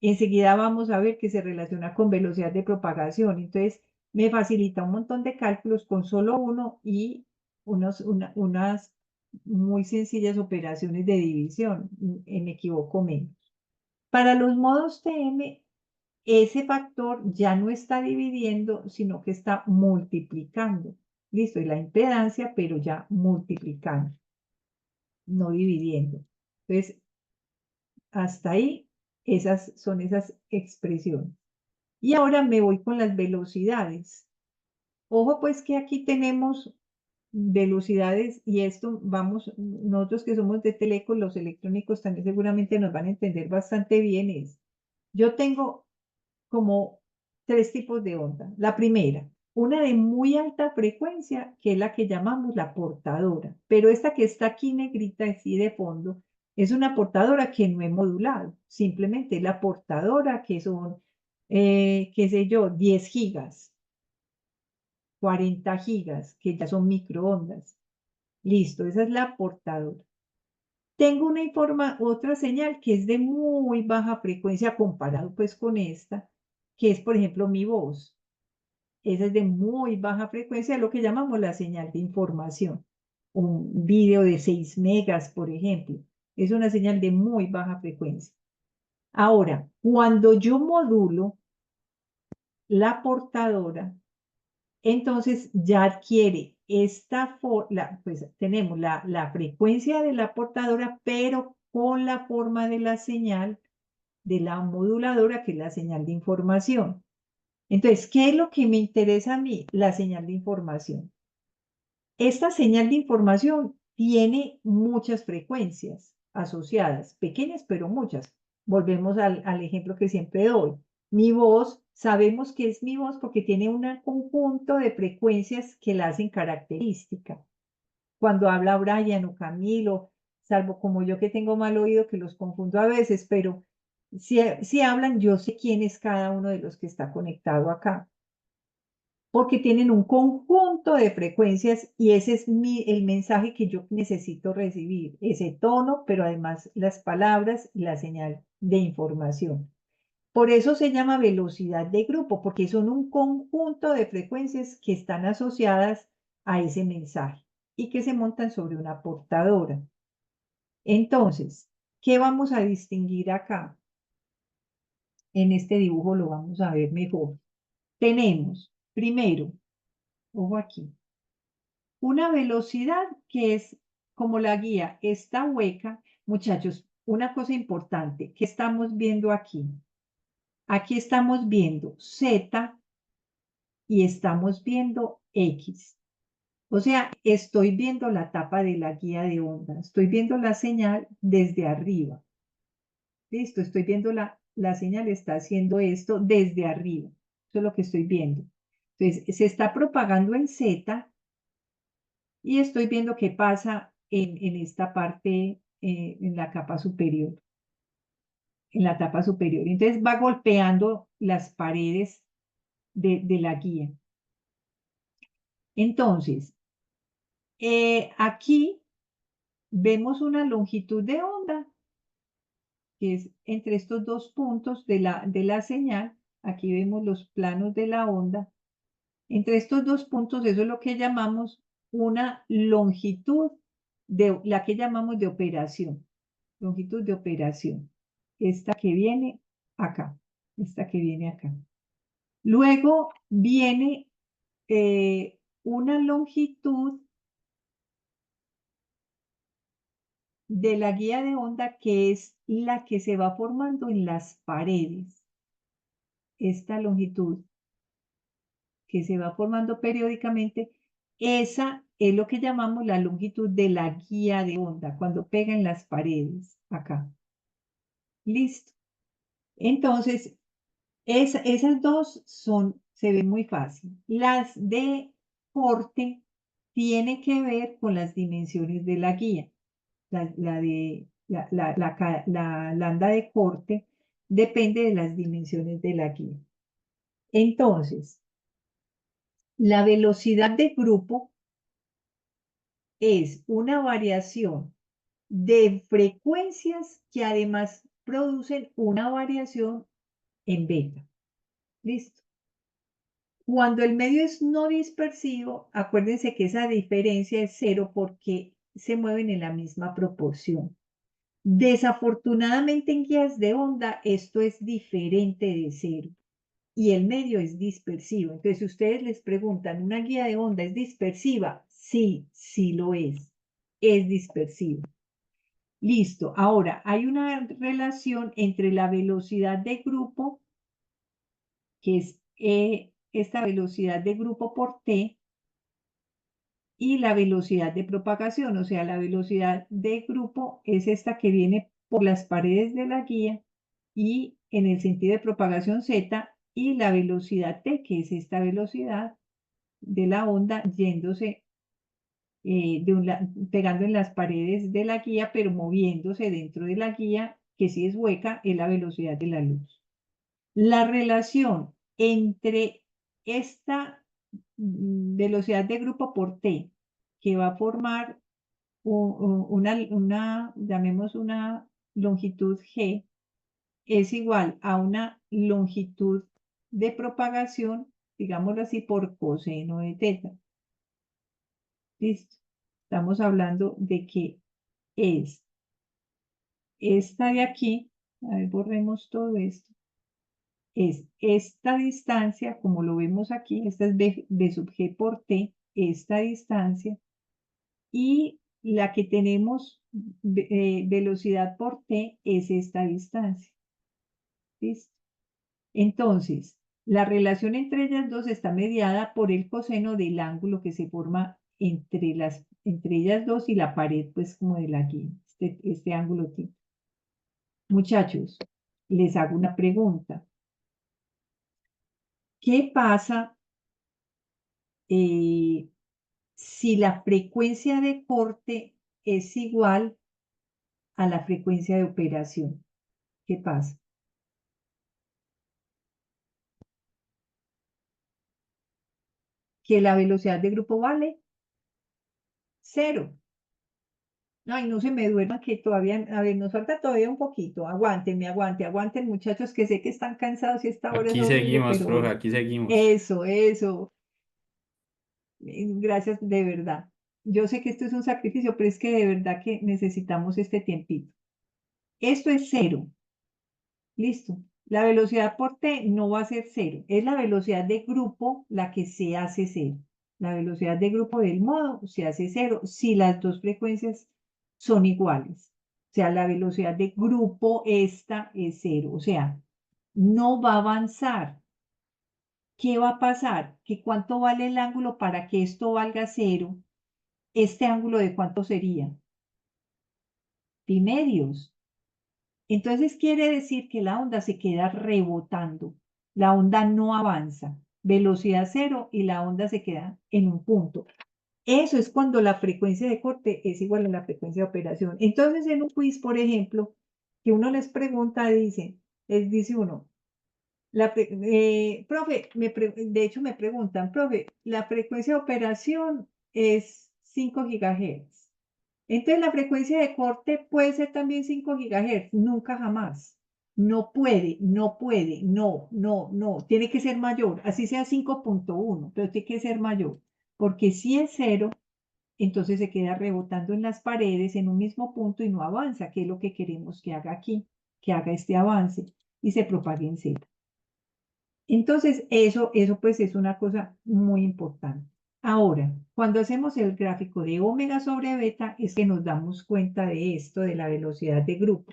[SPEAKER 1] Enseguida vamos a ver que se relaciona con velocidad de propagación. Entonces, me facilita un montón de cálculos con solo uno y unas muy sencillas operaciones de división. Me equivoco menos. Para los modos TM, ese factor ya no está dividiendo, sino que está multiplicando. Listo, y la impedancia, pero ya multiplicando, no dividiendo. Entonces, hasta ahí, esas son esas expresiones. Y ahora me voy con las velocidades. Ojo pues que aquí tenemos velocidades y esto vamos, nosotros que somos de Teleco, los electrónicos también seguramente nos van a entender bastante bien. Yo tengo como 3 tipos de onda. La primera, una de muy alta frecuencia, que es la que llamamos la portadora, pero esta que está aquí negrita, así de fondo, es una portadora que no he modulado, simplemente la portadora que son, qué sé yo, 10 gigas, 40 gigas, que ya son microondas. Listo, esa es la portadora. Tengo otra señal que es de muy baja frecuencia comparado pues con esta, que es por ejemplo mi voz. Esa es de muy baja frecuencia, lo que llamamos la señal de información. Un vídeo de 6 megas, por ejemplo, es una señal de muy baja frecuencia. Ahora, cuando yo modulo la portadora, entonces ya adquiere pues tenemos la frecuencia de la portadora, pero con la forma de la señal de la moduladora, que es la señal de información. Entonces, ¿qué es lo que me interesa a mí? La señal de información. Esta señal de información tiene muchas frecuencias asociadas, pequeñas pero muchas. Volvemos al ejemplo que siempre doy. Mi voz, sabemos que es mi voz porque tiene un conjunto de frecuencias que la hacen característica. Cuando habla Brian o Camilo, salvo como yo que tengo mal oído, que los confundo a veces, pero si hablan, yo sé quién es cada uno de los que está conectado acá porque tienen un conjunto de frecuencias y ese es el mensaje que yo necesito recibir, ese tono, pero además las palabras y la señal de información. Por eso se llama velocidad de grupo, porque son un conjunto de frecuencias que están asociadas a ese mensaje y que se montan sobre una portadora. Entonces, ¿qué vamos a distinguir acá? En este dibujo lo vamos a ver mejor. Tenemos, primero, ojo aquí, una velocidad que es como la guía está hueca. Muchachos, una cosa importante que estamos viendo aquí. Aquí estamos viendo Z y estamos viendo X. O sea, estoy viendo la tapa de la guía de onda, estoy viendo la señal desde arriba. Listo, estoy viendo la señal, está haciendo esto desde arriba. Eso es lo que estoy viendo. Entonces, se está propagando en Z y estoy viendo qué pasa en esta parte, en la capa superior, en la tapa superior. Entonces, va golpeando las paredes de la guía. Entonces, aquí vemos una longitud de onda que es entre estos dos puntos de la señal. Aquí vemos los planos de la onda. Entre estos dos puntos, eso es lo que llamamos una longitud, la que llamamos de operación. Longitud de operación. Esta que viene acá. Esta que viene acá. Luego viene una longitud de la guía de onda que es la que se va formando en las paredes. Esta longitud que se va formando periódicamente, esa es lo que llamamos la longitud de la guía de onda, cuando pega en las paredes, acá. Listo. Entonces, esas dos se ven muy fácil. Las de corte tiene que ver con las dimensiones de la guía. La lambda de corte depende de las dimensiones de la guía. Entonces, la velocidad de grupo es una variación de frecuencias que además producen una variación en beta. ¿Listo? Cuando el medio es no dispersivo, acuérdense que esa diferencia es cero porque se mueven en la misma proporción. Desafortunadamente en guías de onda esto es diferente de cero y el medio es dispersivo. Entonces, si ustedes les preguntan, ¿una guía de onda es dispersiva? Sí, sí lo es. Es dispersiva. Listo. Ahora, hay una relación entre la velocidad de grupo, que es esta velocidad de grupo por T, y la velocidad de propagación. O sea, la velocidad de grupo es esta que viene por las paredes de la guía y en el sentido de propagación Z, y la velocidad T, que es esta velocidad de la onda yéndose, pegando en las paredes de la guía, pero moviéndose dentro de la guía, que si es hueca, es la velocidad de la luz. La relación entre esta velocidad de grupo por T, que va a formar llamemos una longitud G, es igual a una longitud de propagación, digámoslo así, por coseno de teta. ¿Listo? Estamos hablando de que es esta de aquí, a ver, borremos todo esto, es esta distancia, como lo vemos aquí, esta es B sub G por T, esta distancia, y la que tenemos velocidad por T es esta distancia. ¿Listo? Entonces, la relación entre ellas dos está mediada por el coseno del ángulo que se forma entre ellas dos y la pared, pues como de la guía, este ángulo aquí. Muchachos, les hago una pregunta. ¿Qué pasa si la frecuencia de corte es igual a la frecuencia de operación? ¿Qué pasa? Que la velocidad de grupo vale 0. Ay, no se me duerma que todavía, a ver, nos falta todavía un poquito. Aguanten, muchachos, que sé que están cansados y esta hora es
[SPEAKER 2] Aquí
[SPEAKER 1] horrible,
[SPEAKER 2] seguimos,
[SPEAKER 1] pero
[SPEAKER 2] profe,
[SPEAKER 1] bueno.
[SPEAKER 2] aquí seguimos.
[SPEAKER 1] Eso. Gracias, de verdad. Yo sé que esto es un sacrificio, pero es que de verdad que necesitamos este tiempito. Esto es 0. Listo. La velocidad por T no va a ser 0. Es la velocidad de grupo la que se hace 0. La velocidad de grupo del modo se hace 0 si las dos frecuencias son iguales. O sea, la velocidad de grupo esta es 0. O sea, no va a avanzar. ¿qué va a pasar? Que cuánto vale el ángulo para que esto valga 0. ¿Este ángulo de cuánto sería? Pi medios. Entonces quiere decir que la onda se queda rebotando. La onda no avanza. Velocidad 0 y la onda se queda en un punto. Eso es cuando la frecuencia de corte es igual a la frecuencia de operación. Entonces, en un quiz, por ejemplo, que uno les pregunta, dice uno, profe, de hecho me preguntan, profe, la frecuencia de operación es 5 gigahertz. Entonces, la frecuencia de corte puede ser también 5 gigahertz. Nunca jamás. No puede, no puede, no, no, no. Tiene que ser mayor, así sea 5.1, pero tiene que ser mayor. Porque si es 0, entonces se queda rebotando en las paredes en un mismo punto y no avanza, que es lo que queremos que haga aquí, que haga este avance y se propague en Z. Entonces, eso pues es una cosa muy importante. Ahora, cuando hacemos el gráfico de omega sobre beta, es que nos damos cuenta de esto, de la velocidad de grupo.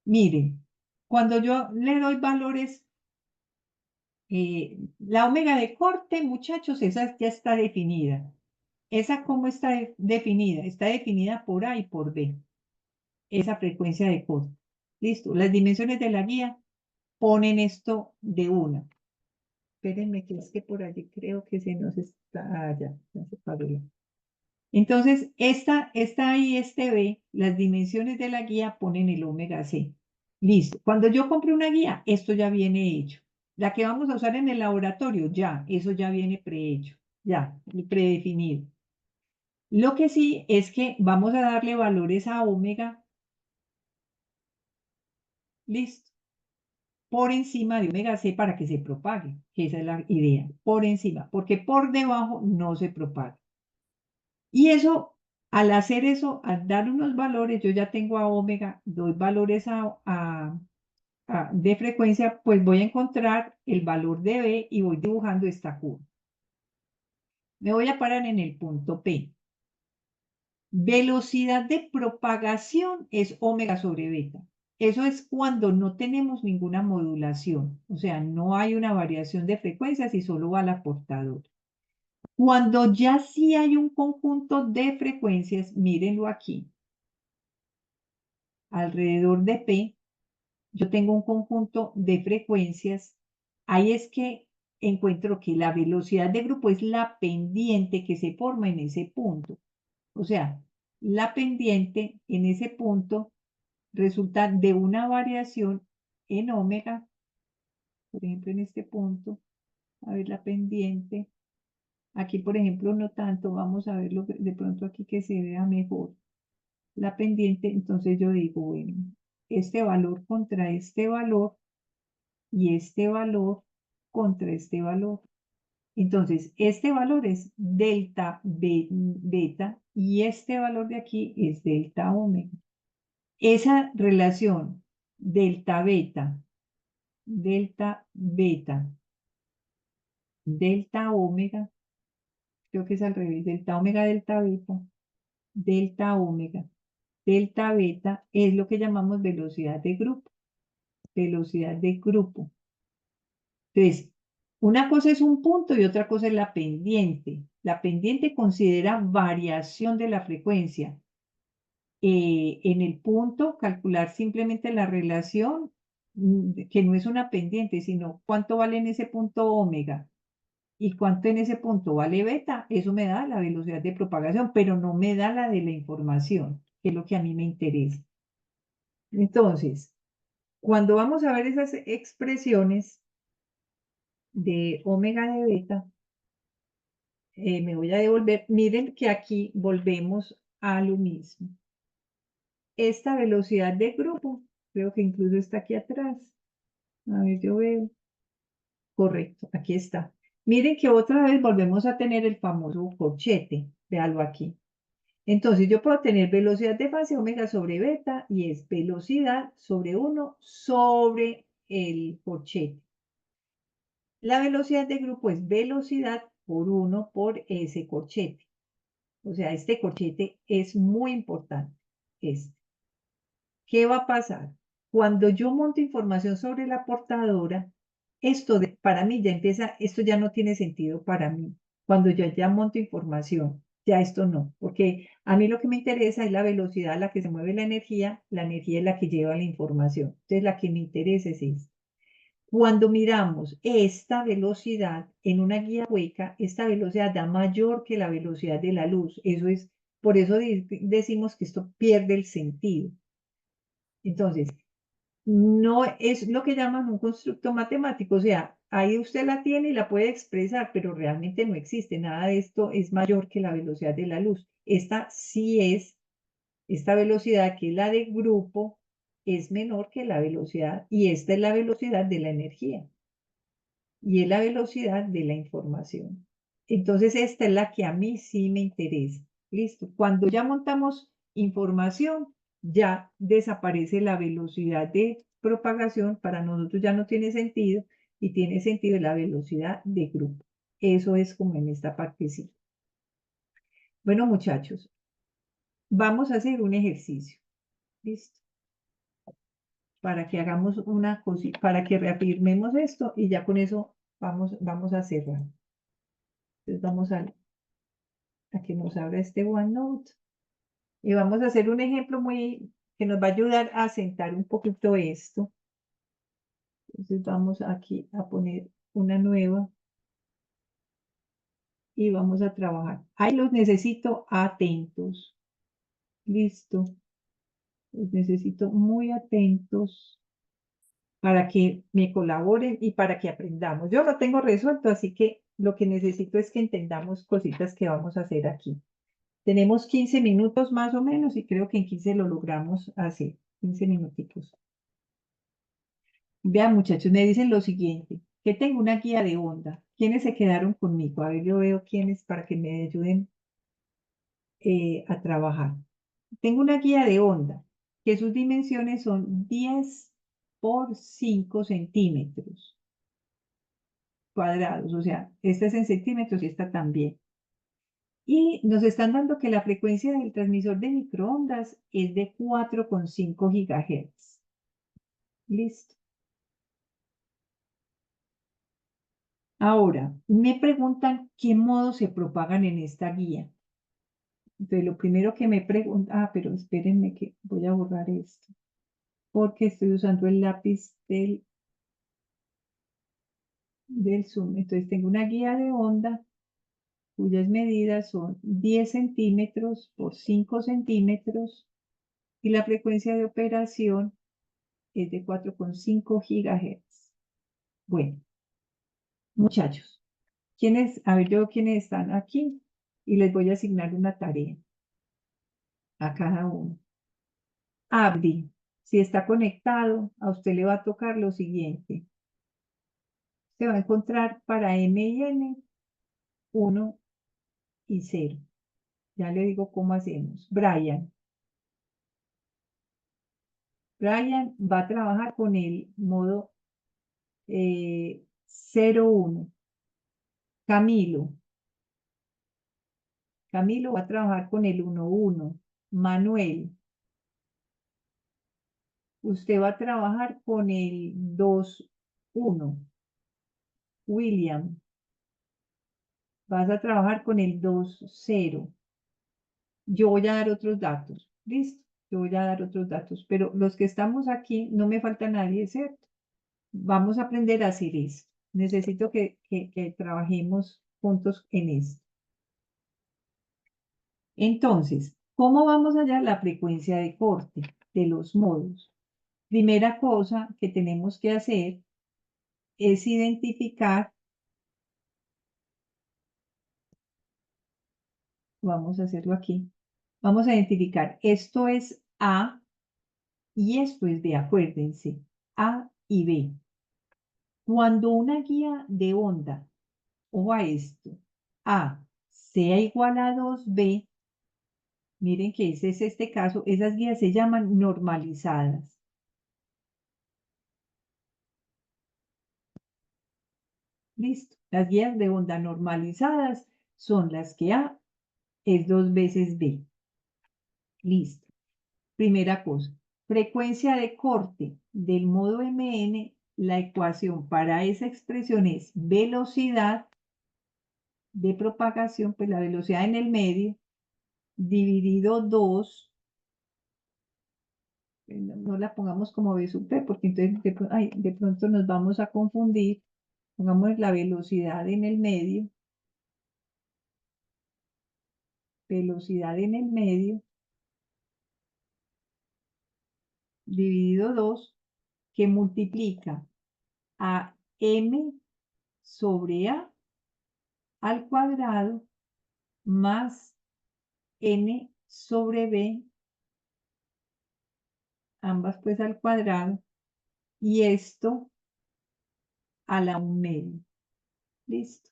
[SPEAKER 1] Miren, cuando yo le doy valores, la omega de corte, muchachos, esa ya está definida. ¿Esa cómo está definida? Está definida por A y por B. Esa frecuencia de corte. Listo. Las dimensiones de la guía ponen esto de una. Espérenme, que es que por allí creo que se nos está. Ah, ya se paró. Entonces, esta y este B, las dimensiones de la guía ponen el omega C. Listo. Cuando yo compre una guía, esto ya viene hecho. La que vamos a usar en el laboratorio, ya, eso ya viene prehecho, ya, predefinido. Lo que sí es que vamos a darle valores a omega, listo, por encima de omega C para que se propague, que esa es la idea, por encima, porque por debajo no se propaga. Y eso, al hacer eso, al dar unos valores, yo ya tengo a omega, doy valores de frecuencia, pues voy a encontrar el valor de B y voy dibujando esta curva. Me voy a parar en el punto P. Velocidad de propagación es omega sobre beta. Eso es cuando no tenemos ninguna modulación, o sea, no hay una variación de frecuencias y solo va la portadora. Cuando ya sí hay un conjunto de frecuencias, mírenlo aquí, alrededor de P, yo tengo un conjunto de frecuencias, ahí es que encuentro que la velocidad de grupo es la pendiente que se forma en ese punto. O sea, la pendiente en ese punto resulta de una variación en omega, por ejemplo, en este punto, a ver la pendiente. Aquí, por ejemplo, no tanto, vamos a verlo de pronto aquí que se vea mejor. La pendiente, entonces yo digo, bueno, este valor contra este valor y este valor contra este valor. Entonces, este valor es delta beta y este valor de aquí es delta omega. Esa relación delta beta, delta omega, creo que es al revés, delta omega, delta beta, delta omega, delta beta es lo que llamamos velocidad de grupo. Velocidad de grupo. Entonces, una cosa es un punto y otra cosa es la pendiente. La pendiente considera variación de la frecuencia. En el punto, calcular simplemente la relación, que no es una pendiente, sino cuánto vale en ese punto omega y cuánto en ese punto vale beta, eso me da la velocidad de propagación, pero no me da la de la información, que es lo que a mí me interesa. Entonces, cuando vamos a ver esas expresiones de omega de beta, me voy a devolver. Miren que aquí volvemos a lo mismo. Esta velocidad de grupo, creo que incluso está aquí atrás. A ver, yo veo. Correcto, aquí está. Miren que otra vez volvemos a tener el famoso corchete. Véalo aquí. Entonces yo puedo tener velocidad de fase omega sobre beta y es velocidad sobre 1 sobre el corchete. La velocidad de grupo es velocidad por 1 por ese corchete. O sea, este corchete es muy importante. ¿Qué va a pasar? Cuando yo monto información sobre la portadora, para mí ya empieza, esto ya no tiene sentido para mí. Cuando yo ya monto información, ya esto no, porque a mí lo que me interesa es la velocidad a la que se mueve la energía es la que lleva la información. Entonces, la que me interesa es esta. Cuando miramos esta velocidad en una guía hueca, esta velocidad da mayor que la velocidad de la luz. Eso es, por eso decimos que esto pierde el sentido. Entonces, no es lo que llaman un constructo matemático, o sea, ahí usted la tiene y la puede expresar, pero realmente no existe. Nada de esto es mayor que la velocidad de la luz. Esta sí es, esta velocidad que es la de grupo, es menor que la velocidad, y esta es la velocidad de la energía y es la velocidad de la información. Entonces, esta es la que a mí sí me interesa. Listo. Cuando ya montamos información, ya desaparece la velocidad de propagación. Para nosotros ya no tiene sentido y tiene sentido la velocidad de grupo. Eso es como en esta partecita. Bueno, muchachos, vamos a hacer un ejercicio. Listo. Para que hagamos una cosita, para que reafirmemos esto y ya con eso vamos a cerrar. Entonces vamos a que nos abra este OneNote y vamos a hacer un ejemplo muy que nos va a ayudar a sentar un poquito esto. Entonces vamos aquí a poner una nueva y vamos a trabajar. Ahí los necesito atentos. Listo. Los necesito muy atentos para que me colaboren y para que aprendamos. Yo lo tengo resuelto, así que lo que necesito es que entendamos cositas que vamos a hacer aquí. Tenemos 15 minutos más o menos y creo que en 15 lo logramos hacer. 15 minutitos. Vean, muchachos, me dicen lo siguiente, que tengo una guía de onda. ¿Quiénes se quedaron conmigo? A ver, yo veo quiénes para que me ayuden a trabajar. Tengo una guía de onda, que sus dimensiones son 10 por 5 centímetros cuadrados. O sea, esta es en centímetros y esta también. Y nos están dando que la frecuencia del transmisor de microondas es de 4,5 gigahertz. Listo. Ahora, me preguntan qué modos se propagan en esta guía. Entonces, lo primero que me preguntan, pero espérenme que voy a borrar esto, porque estoy usando el lápiz del Zoom. Entonces, tengo una guía de onda cuyas medidas son 10 centímetros por 5 centímetros y la frecuencia de operación es de 4,5 gigahertz. Bueno, muchachos, a ver yo quiénes están aquí y les voy a asignar una tarea a cada uno. Abdi, si está conectado, a usted le va a tocar lo siguiente. Se va a encontrar para M y N 1 y 0. Ya le digo cómo hacemos. Brian va a trabajar con el modo 0,1. Camilo va a trabajar con el 1,1. Manuel, usted va a trabajar con el 2,1. William, vas a trabajar con el 2,0. Yo voy a dar otros datos. ¿Listo? Yo voy a dar otros datos, pero los que estamos aquí, no me falta nadie, ¿cierto? Vamos a aprender a hacer esto. Necesito que trabajemos juntos en esto. Entonces, ¿cómo vamos a hallar la frecuencia de corte de los modos? Primera cosa que tenemos que hacer es identificar, vamos a hacerlo aquí, vamos a identificar, esto es A y esto es B, acuérdense, A y B. Cuando una guía de onda, o a esto, A sea igual a 2B, miren que ese es este caso, esas guías se llaman normalizadas. Listo. Las guías de onda normalizadas son las que A es 2 veces B. Listo. Primera cosa. Frecuencia de corte del modo MN la ecuación para esa expresión es velocidad de propagación, pues la velocidad en el medio, dividido 2, no la pongamos como B sub T, porque entonces de pronto nos vamos a confundir. Pongamos la velocidad en el medio, velocidad en el medio, dividido 2, que multiplica a m sobre a al cuadrado más n sobre b, ambas pues al cuadrado, y esto a la 1/2. Listo.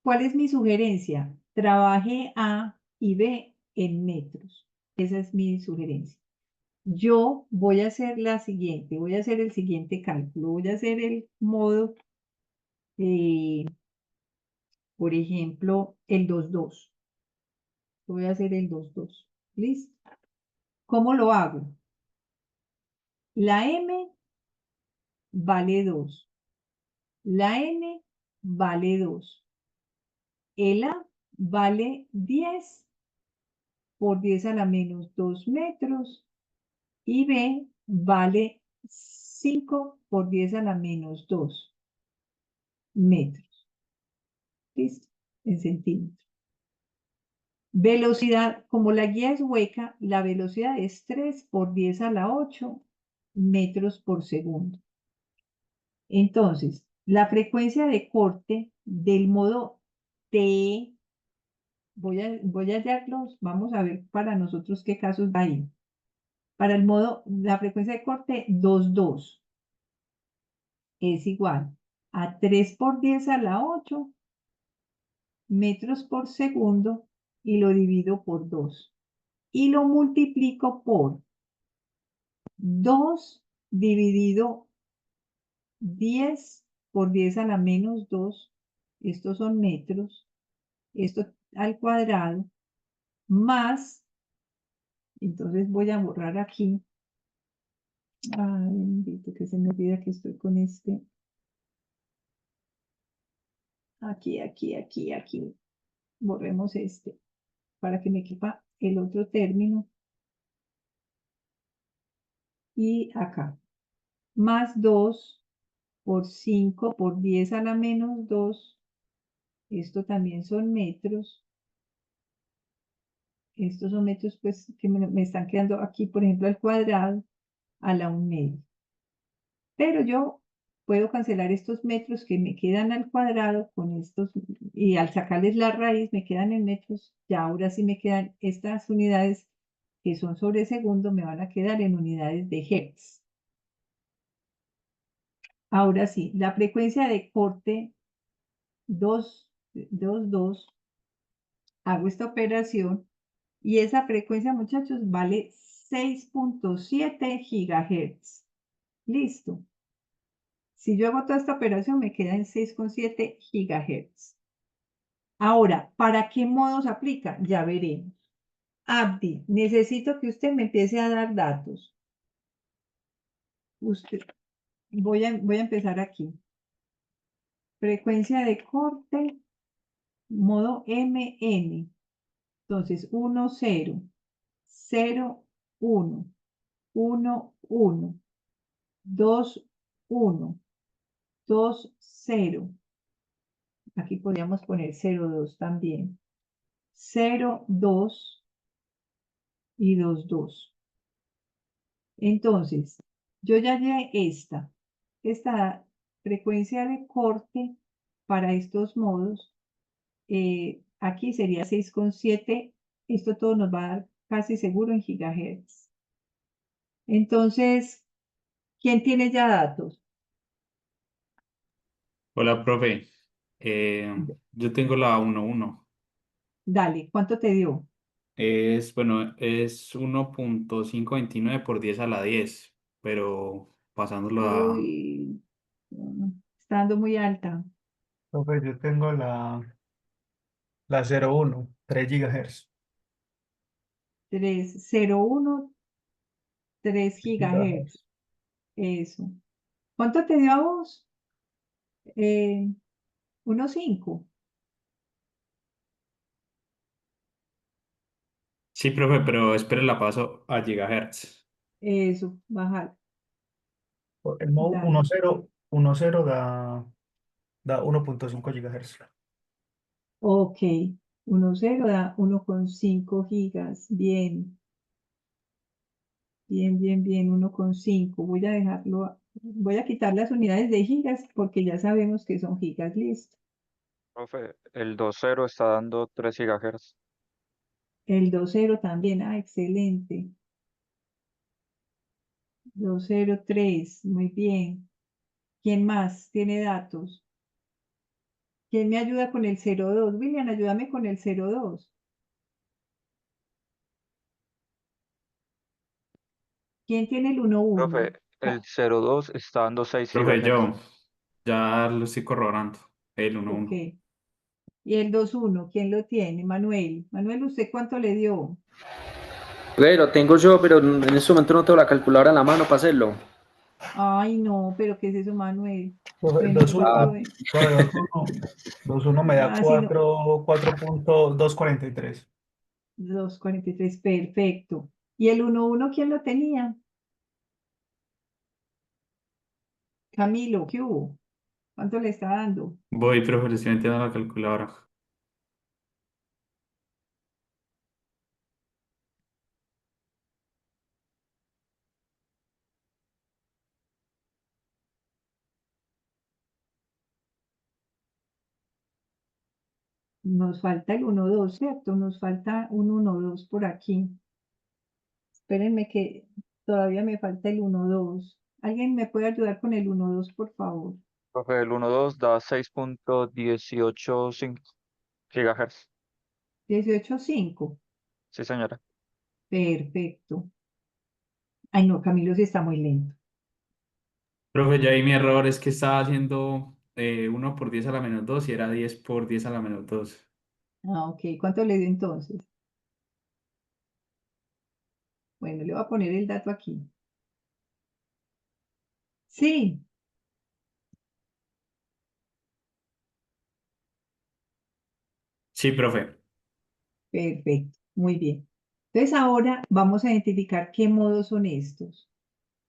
[SPEAKER 1] ¿Cuál es mi sugerencia? Trabaje A y B en metros. Esa es mi sugerencia. Yo voy a hacer la siguiente, voy a hacer el siguiente cálculo. Voy a hacer el modo, por ejemplo, el 2,2. Voy a hacer el 2,2. ¿Listo? ¿Cómo lo hago? La M vale 2. La N vale 2. El A vale 10 por 10 a la menos 2 metros. Y B vale 5 por 10 a la menos 2 metros. ¿Listo? En centímetros. Velocidad, como la guía es hueca, la velocidad es 3 por 10 a la 8 metros por segundo. Entonces, la frecuencia de corte del modo T, voy a hallarlos, vamos a ver para nosotros qué casos hay. Para el modo, la frecuencia de corte 2,2 es igual a 3 por 10 a la 8 metros por segundo y lo divido por 2. Y lo multiplico por 2 dividido 10 por 10 a la menos 2. Estos son metros. Esto al cuadrado más, entonces voy a borrar aquí. Ay, bendito, que se me olvida que estoy con este. Aquí. Borremos este para que me quepa el otro término. Y acá. Más 2 por 5 por 10 a la menos 2. Esto también son metros. Estos son metros pues que me están quedando aquí, por ejemplo, al cuadrado a la 1/2. Pero yo puedo cancelar estos metros que me quedan al cuadrado con estos, y al sacarles la raíz me quedan en metros. Ya ahora sí me quedan estas unidades que son sobre segundo, me van a quedar en unidades de hertz. Ahora sí, la frecuencia de corte 2,2, hago esta operación y esa frecuencia, muchachos, vale 6,7 gigahertz. Listo. Si yo hago toda esta operación, me queda en 6,7 gigahertz. Ahora, ¿para qué modos aplica? Ya veremos. Abdi, necesito que usted me empiece a dar datos. Voy a empezar aquí. Frecuencia de corte, modo MN. Entonces, 1, 0, 0, 1, 1, 1, 2, 1, 2, 0. Aquí podríamos poner 0, 2 también. 0, 2 y 2, 2. Entonces, yo ya hallé esta frecuencia de corte para estos modos. Aquí sería 6,7. Esto todo nos va a dar casi seguro en gigahertz. Entonces, ¿quién tiene ya datos?
[SPEAKER 2] Hola, profe. Yo tengo la 1,1.
[SPEAKER 1] Dale, ¿cuánto te dio?
[SPEAKER 2] Es 1,529 por 10 a la 10, pero pasándolo a...
[SPEAKER 1] Uy, está dando muy alta.
[SPEAKER 3] Pues yo tengo la 01, 3 GHz.
[SPEAKER 1] 3,01, 3
[SPEAKER 3] gigahertz.
[SPEAKER 1] gigahertz. Eso. ¿Cuánto te dio a vos? 1.5.
[SPEAKER 2] Sí, profe, pero espere, la paso a gigahertz.
[SPEAKER 1] Eso, bajar.
[SPEAKER 3] El modo
[SPEAKER 1] Dale.
[SPEAKER 3] 1.0 da 1.5 GHz.
[SPEAKER 1] Ok. 1.0 da 1.5 gigas. Bien. Bien, bien, bien. 1.5. Voy a dejarlo. Voy a quitar las unidades de gigas porque ya sabemos que son gigas. Listo.
[SPEAKER 5] Profe, el 2.0 está dando 3 GHz.
[SPEAKER 1] El 2.0 también. Ah, excelente. 2.0.3. Muy bien. ¿Quién más tiene datos? ¿Quién me ayuda con el 0.2? William, ayúdame con el 0.2. ¿Quién tiene el 1.1?
[SPEAKER 5] Profe, el 0.2 está dando 6
[SPEAKER 2] Profe,
[SPEAKER 5] GHz.
[SPEAKER 2] yo ya lo estoy corroborando. El
[SPEAKER 1] Ok.
[SPEAKER 2] 1.1.
[SPEAKER 1] Y el 2.1, ¿quién lo tiene? Manuel. Manuel, ¿usted cuánto le dio?
[SPEAKER 6] Lo tengo yo, pero en este momento no tengo la calculadora en la mano para hacerlo.
[SPEAKER 1] Ay, no, pero ¿qué es eso, Manuel?
[SPEAKER 3] Profe,
[SPEAKER 1] Bueno, yo
[SPEAKER 3] 2.1,
[SPEAKER 1] probé.
[SPEAKER 3] profe, 2.1 me da
[SPEAKER 1] Ah, sí, no.
[SPEAKER 3] 4.243.
[SPEAKER 1] 2.43, perfecto. ¿Y el 1.1 quién lo tenía? Camilo, ¿qué hubo? ¿Cuánto le está dando?
[SPEAKER 2] Voy, profe, le estoy metiendo la calculadora.
[SPEAKER 1] Nos falta el 1.2, ¿cierto? Nos falta un 1.2 por aquí. Espérenme que todavía me falta el 1.2. ¿Alguien me puede ayudar con el 1.2, por favor?
[SPEAKER 5] Profe, el 1.2 da 6.185 GHz.
[SPEAKER 1] 18.5.
[SPEAKER 5] Sí, señora.
[SPEAKER 1] Perfecto. Ay, no, Camilo sí está muy lento.
[SPEAKER 2] Profe, ya ahí mi error es que estaba haciendo 1 por 10 a la menos 2 y era 10 por 10 a la menos 2.
[SPEAKER 1] Ah, ok. ¿Cuánto le dio entonces? Bueno, le voy a poner el dato aquí. Sí,
[SPEAKER 2] Sí, profe.
[SPEAKER 1] perfecto. Muy bien. Entonces ahora vamos a identificar qué modos son estos.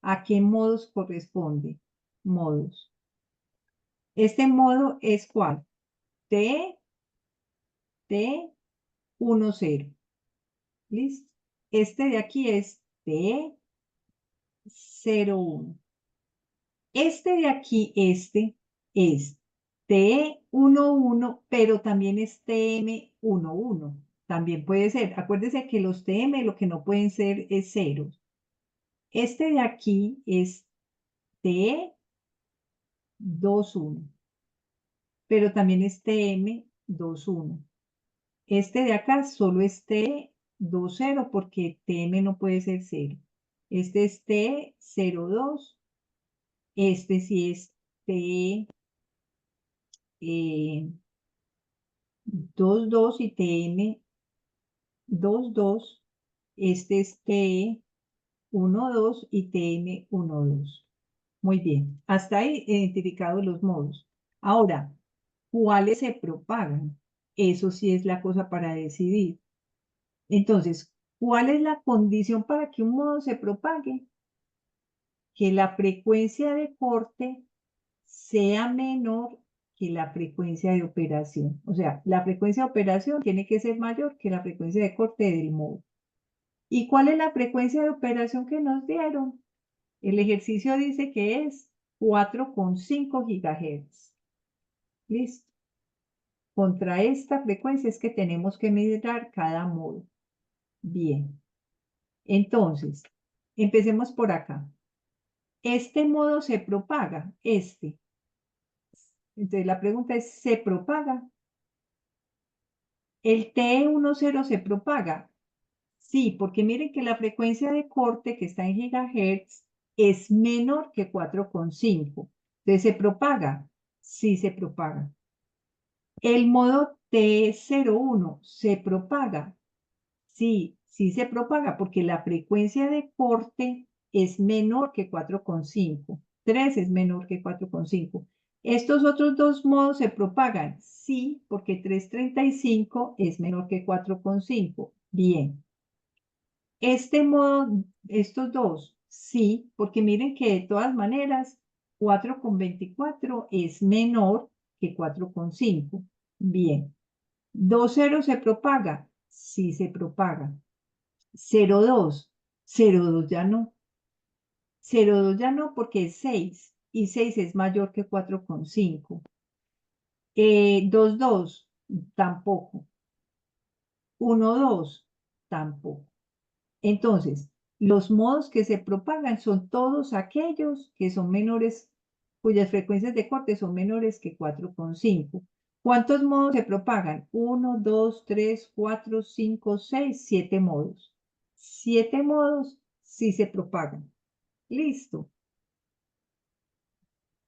[SPEAKER 1] ¿A qué modos corresponde? Modos. Este modo es ¿cuál? T, T, 1, 0. ¿Listo? Este de aquí es T, 0, 1. Este de aquí, este es TE11, pero también es TM11. También puede ser. Acuérdese que los TM lo que no pueden ser es ceros. Este de aquí es TE21, pero también es TM21. Este de acá solo es TE20 porque TM no puede ser cero. Este es TE02. Este sí es TE 22 y TM 22. Este es TE 12 y TM 12. Muy bien. Hasta ahí identificados los modos. Ahora, ¿cuáles se propagan? Eso sí es la cosa para decidir. Entonces, ¿cuál es la condición para que un modo se propague? Que la frecuencia de corte sea menor que la frecuencia de operación. O sea, la frecuencia de operación tiene que ser mayor que la frecuencia de corte del modo. ¿Y cuál es la frecuencia de operación que nos dieron? El ejercicio dice que es 4,5 gigahertz. Listo. Contra esta frecuencia es que tenemos que mirar cada modo. Bien. Entonces, empecemos por acá. Este modo se propaga, este. Entonces la pregunta es, ¿se propaga? ¿El TE10 se propaga? Sí, porque miren que la frecuencia de corte que está en gigahertz es menor que 4,5. Entonces, ¿se propaga? Sí, se propaga. ¿El modo T01 se propaga? Sí, sí se propaga porque la frecuencia de corte es menor que 4,5. 3 es menor que 4,5. ¿Estos otros dos modos se propagan? Sí, porque 3,35 es menor que 4,5. Bien. Este modo, estos dos, sí, porque miren que de todas maneras 4,24 es menor que 4,5. Bien. 2,0 se propaga, sí se propaga. 0,2, 0,2 ya no. 0,2 ya no porque es 6 y 6 es mayor que 4,5. 2,2 tampoco. 1,2 tampoco. Entonces, los modos que se propagan son todos aquellos que son menores, cuyas frecuencias de corte son menores que 4,5. ¿Cuántos modos se propagan? 1, 2, 3, 4, 5, 6, 7 modos. 7 modos sí se propagan. Listo.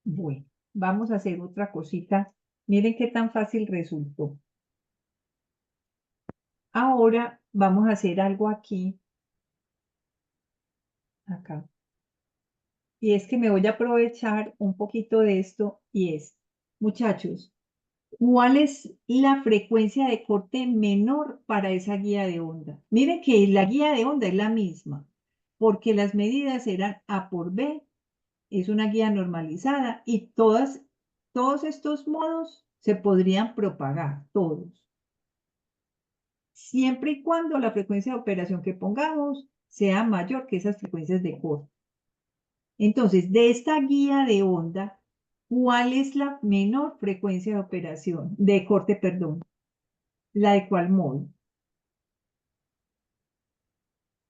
[SPEAKER 1] Bueno, vamos a hacer otra cosita. Miren qué tan fácil resultó. Ahora vamos a hacer algo aquí. Acá. Y es que me voy a aprovechar un poquito de esto y es, muchachos, ¿cuál es la frecuencia de corte menor para esa guía de onda? Miren que la guía de onda es la misma, porque las medidas eran A por B, es una guía normalizada y todos estos modos se podrían propagar, todos, siempre y cuando la frecuencia de operación que pongamos sea mayor que esas frecuencias de corte. Entonces, de esta guía de onda, ¿cuál es la menor frecuencia de operación, de corte, perdón? ¿La de cuál modo?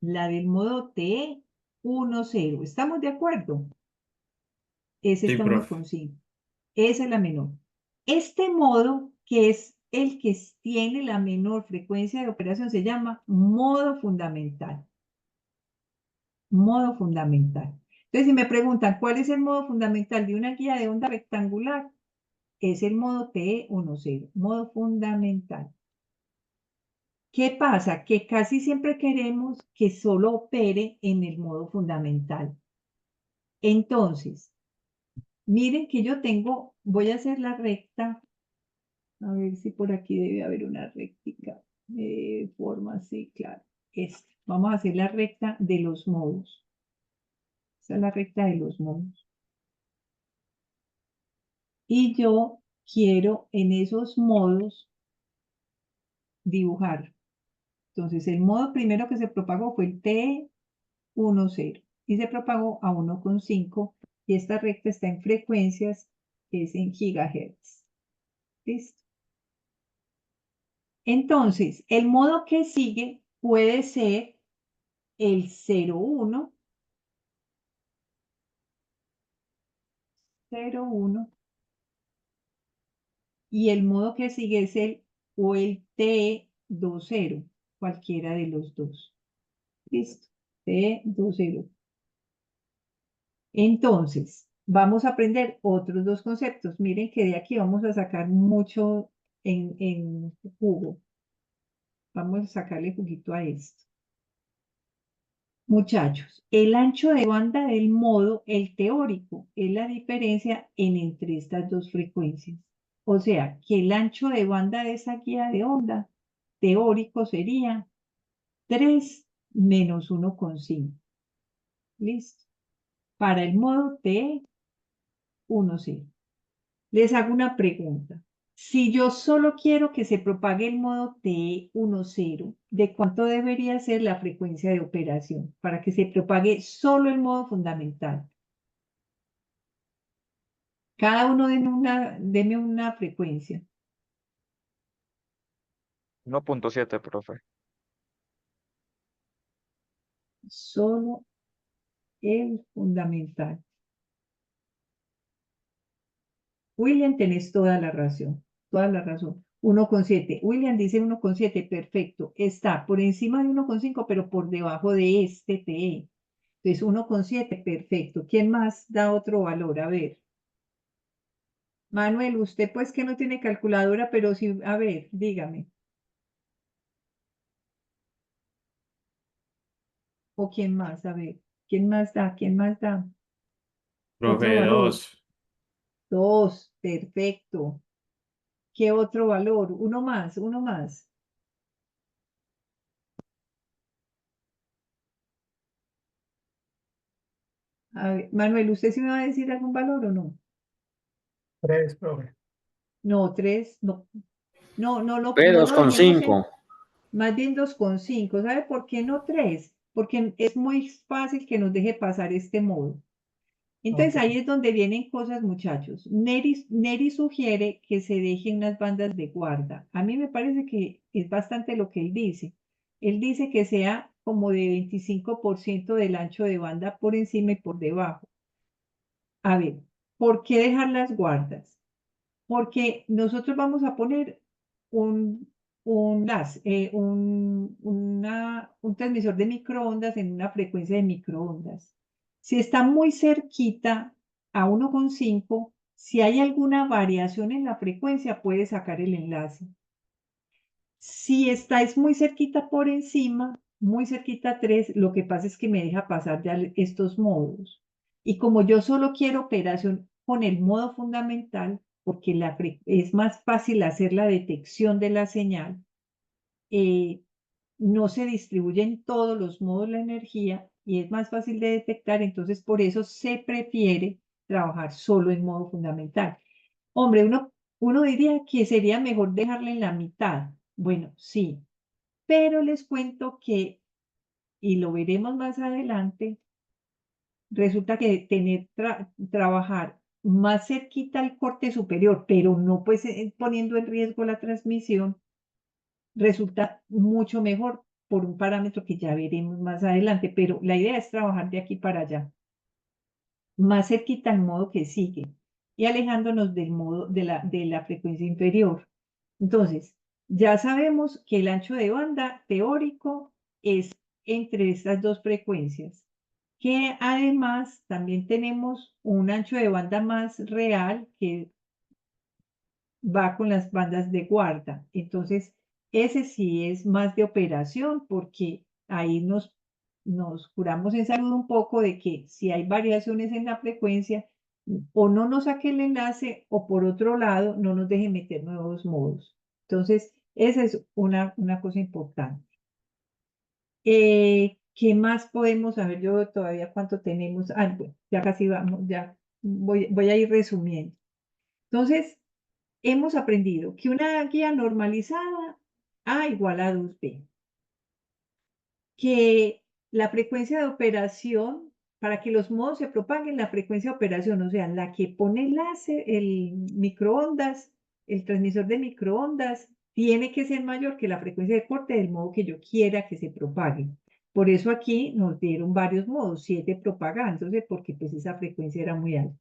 [SPEAKER 1] La del modo T10. ¿Estamos de acuerdo? Ese
[SPEAKER 2] Sí,
[SPEAKER 1] está
[SPEAKER 2] profe.
[SPEAKER 1] 1,5. Esa es la menor. Este modo, que es el que tiene la menor frecuencia de operación, se llama modo fundamental. Modo fundamental. Entonces, si me preguntan cuál es el modo fundamental de una guía de onda rectangular, es el modo T10, modo fundamental. ¿Qué pasa? Que casi siempre queremos que solo opere en el modo fundamental. Entonces, miren que yo tengo, voy a hacer la recta, a ver si por aquí debe haber una rectica de forma así, claro. Vamos a hacer la recta de los modos. Esa es la recta de los modos. Y yo quiero en esos modos dibujar. Entonces, el modo primero que se propagó fue el T10 y se propagó a 1,5 y esta recta está en frecuencias, es en gigahertz. ¿Listo? Entonces, el modo que sigue puede ser el 0,1, 0,1 y el modo que sigue es el T20, cualquiera de los dos. ¿Listo? T20. Entonces, vamos a aprender otros dos conceptos. Miren que de aquí vamos a sacar mucho en jugo. Vamos a sacarle juguito a esto. Muchachos, el ancho de banda del modo, el teórico, es la diferencia entre estas dos frecuencias. O sea, que el ancho de banda de esa guía de onda teórico sería 3 menos 1,5. ¿Listo? Para el modo T10. Les hago una pregunta. Si yo solo quiero que se propague el modo T10, ¿de cuánto debería ser la frecuencia de operación para que se propague solo el modo fundamental? Cada uno deme una frecuencia.
[SPEAKER 5] 1,7, profe.
[SPEAKER 1] Solo el fundamental. William, tenés toda la razón. Toda la razón. 1,7. William dice 1,7. Perfecto. Está por encima de 1,5, pero por debajo de este TE. Entonces, 1,7. Perfecto. ¿Quién más da otro valor? A ver. Manuel, usted pues que no tiene calculadora, pero sí, a ver, dígame. ¿O quién más? A ver. ¿Quién más da? ¿Quién más da? Otro
[SPEAKER 2] Profe,
[SPEAKER 1] valor.
[SPEAKER 2] 2.
[SPEAKER 1] 2, perfecto. ¿Qué otro valor? Uno más, uno más. A ver, Manuel, ¿usted sí me va a decir algún valor o no?
[SPEAKER 3] 3, profe.
[SPEAKER 1] No, 3, no. No, no, no,
[SPEAKER 6] Ve,
[SPEAKER 1] no
[SPEAKER 6] dos
[SPEAKER 1] lo
[SPEAKER 6] con
[SPEAKER 1] dejemos en
[SPEAKER 6] cinco.
[SPEAKER 1] más bien 2,5. ¿Sabe por qué no 3? Porque es muy fácil que nos deje pasar este modo. Entonces
[SPEAKER 3] Ok.
[SPEAKER 1] ahí es donde vienen cosas, muchachos. Neri sugiere que se dejen unas bandas de guarda. A mí me parece que es bastante lo que él dice. Él dice que sea como de 25% del ancho de banda por encima y por debajo. A ver, ¿por qué dejar las guardas? Porque nosotros vamos a poner un transmisor de microondas en una frecuencia de microondas. Si está muy cerquita a 1,5, si hay alguna variación en la frecuencia, puede sacar el enlace. Si estáis muy cerquita por encima, muy cerquita a 3, lo que pasa es que me deja pasar ya estos modos. Y como yo solo quiero operación con el modo fundamental, porque es más fácil hacer la detección de la señal, eh, no se distribuye en todos los modos la energía y es más fácil de detectar, entonces por eso se prefiere trabajar solo en modo fundamental. Hombre, uno diría que sería mejor dejarla en la mitad. Bueno, sí, pero les cuento que, y lo veremos más adelante, resulta que trabajar más cerquita al corte superior, pero no pues poniendo en riesgo la transmisión, resulta mucho mejor por un parámetro que ya veremos más adelante, pero la idea es trabajar de aquí para allá, más cerquita al modo que sigue y alejándonos del modo de la frecuencia inferior. Entonces, ya sabemos que el ancho de banda teórico es entre estas dos frecuencias, que además también tenemos un ancho de banda más real que va con las bandas de guarda. Entonces, ese sí es más de operación porque ahí nos curamos en salud un poco de que si hay variaciones en la frecuencia, o no nos saque el enlace o por otro lado no nos deje meter nuevos modos. Entonces, esa es una cosa importante. ¿Qué más podemos saber? Yo todavía cuánto tenemos. Ah, bueno, ya casi vamos, ya voy a ir resumiendo. Entonces, hemos aprendido que una guía normalizada A igual a 2B, que la frecuencia de operación, para que los modos se propaguen, la frecuencia de operación, o sea, la que pone el láser, el microondas, el transmisor de microondas, tiene que ser mayor que la frecuencia de corte del modo que yo quiera que se propague. Por eso aquí nos dieron varios modos, 7 propagándose, porque pues esa frecuencia era muy alta.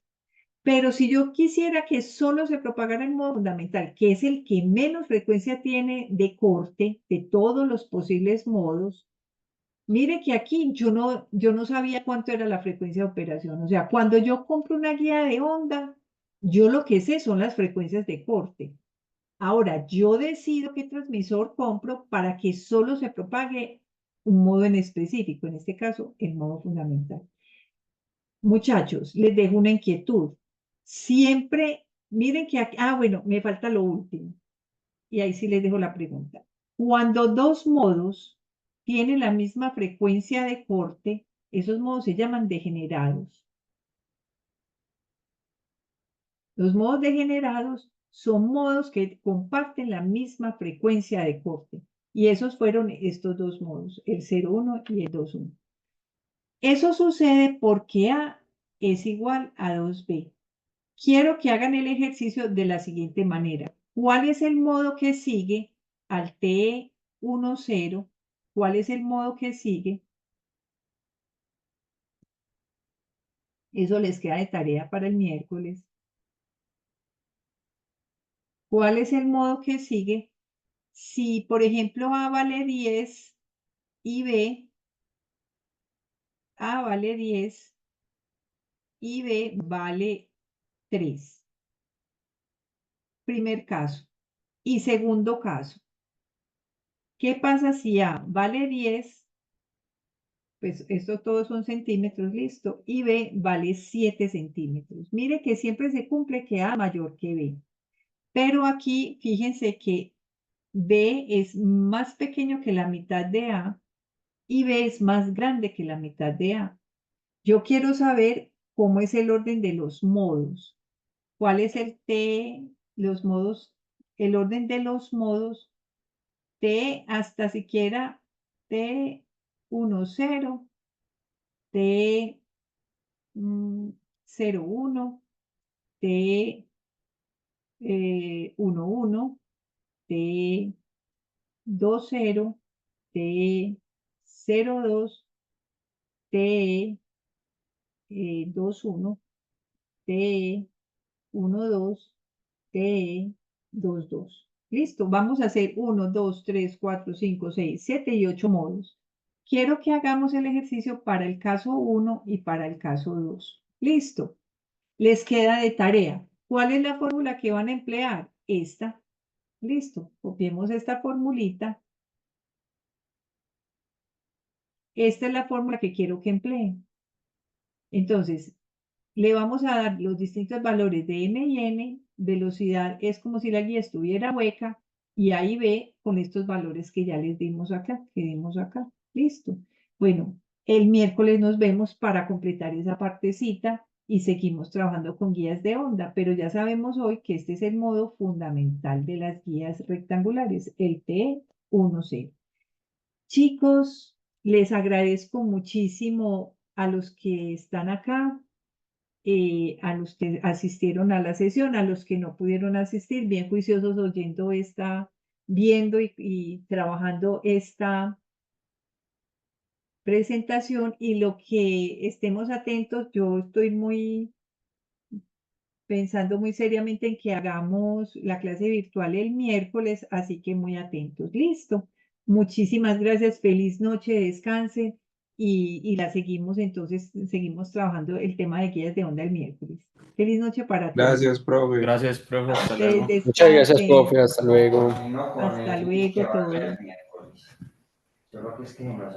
[SPEAKER 1] Pero si yo quisiera que solo se propagara en modo fundamental, que es el que menos frecuencia tiene de corte de todos los posibles modos, mire que aquí yo no sabía cuánto era la frecuencia de operación. O sea, cuando yo compro una guía de onda, yo lo que sé son las frecuencias de corte. Ahora, yo decido qué transmisor compro para que solo se propague un modo en específico, en este caso, el modo fundamental. Muchachos, les dejo una inquietud. Siempre, miren que aquí, bueno, me falta lo último. Y ahí sí les dejo la pregunta. Cuando dos modos tienen la misma frecuencia de corte, esos modos se llaman degenerados. Los modos degenerados son modos que comparten la misma frecuencia de corte. Y esos fueron estos dos modos, el 0,1 y el 2,1. Eso sucede porque A es igual a 2B. Quiero que hagan el ejercicio de la siguiente manera. ¿Cuál es el modo que sigue al TE10? ¿Cuál es el modo que sigue? Eso les queda de tarea para el miércoles. ¿Cuál es el modo que sigue? Si, por ejemplo, A vale 10 y A vale 10 y B vale 3. Primer caso. Y segundo caso. ¿Qué pasa si A vale 10 pues esto todos son centímetros, listo, y B vale 7 centímetros. Mire que siempre se cumple que A mayor que B, pero aquí fíjense que B es más pequeño que la mitad de A y B es más grande que la mitad de A. Yo quiero saber cómo es el orden de los modos. ¿Cuál es el T, los modos, el orden de los modos T hasta siquiera T10, T01, T11, T20, T02, T21, T12, T22. Listo, vamos a hacer 1, 2, 3, 4, 5, 6, 7 y 8 modos. Quiero que hagamos el ejercicio para el caso 1 y para el caso 2. Listo. Les queda de tarea. ¿Cuál es la fórmula que van a emplear? Esta. Listo. Copiemos esta formulita. Esta es la fórmula que quiero que empleen. Entonces, le vamos a dar los distintos valores de M y N. Velocidad es como si la guía estuviera hueca. Y A y B con estos valores que ya les dimos acá, Listo. Bueno, el miércoles nos vemos para completar esa partecita y seguimos trabajando con guías de onda, pero ya sabemos hoy que este es el modo fundamental de las guías rectangulares, el P10. Chicos, les agradezco muchísimo a los que están acá, a los que asistieron a la sesión, a los que no pudieron asistir, bien juiciosos oyendo viendo y trabajando esta presentación, y lo que estemos atentos, yo estoy pensando muy seriamente en que hagamos la clase virtual el miércoles, así que muy atentos. Listo. Muchísimas gracias. Feliz noche, descansen y la seguimos entonces, seguimos trabajando el tema de guías de onda el miércoles. Feliz noche para todos.
[SPEAKER 7] Gracias, profe.
[SPEAKER 2] Gracias, profe. Hasta
[SPEAKER 1] Ustedes
[SPEAKER 2] luego.
[SPEAKER 6] Muchas gracias,
[SPEAKER 1] descansen.
[SPEAKER 6] profe. Hasta luego.
[SPEAKER 1] Hasta luego todos.
[SPEAKER 8] Yo creo que es que nos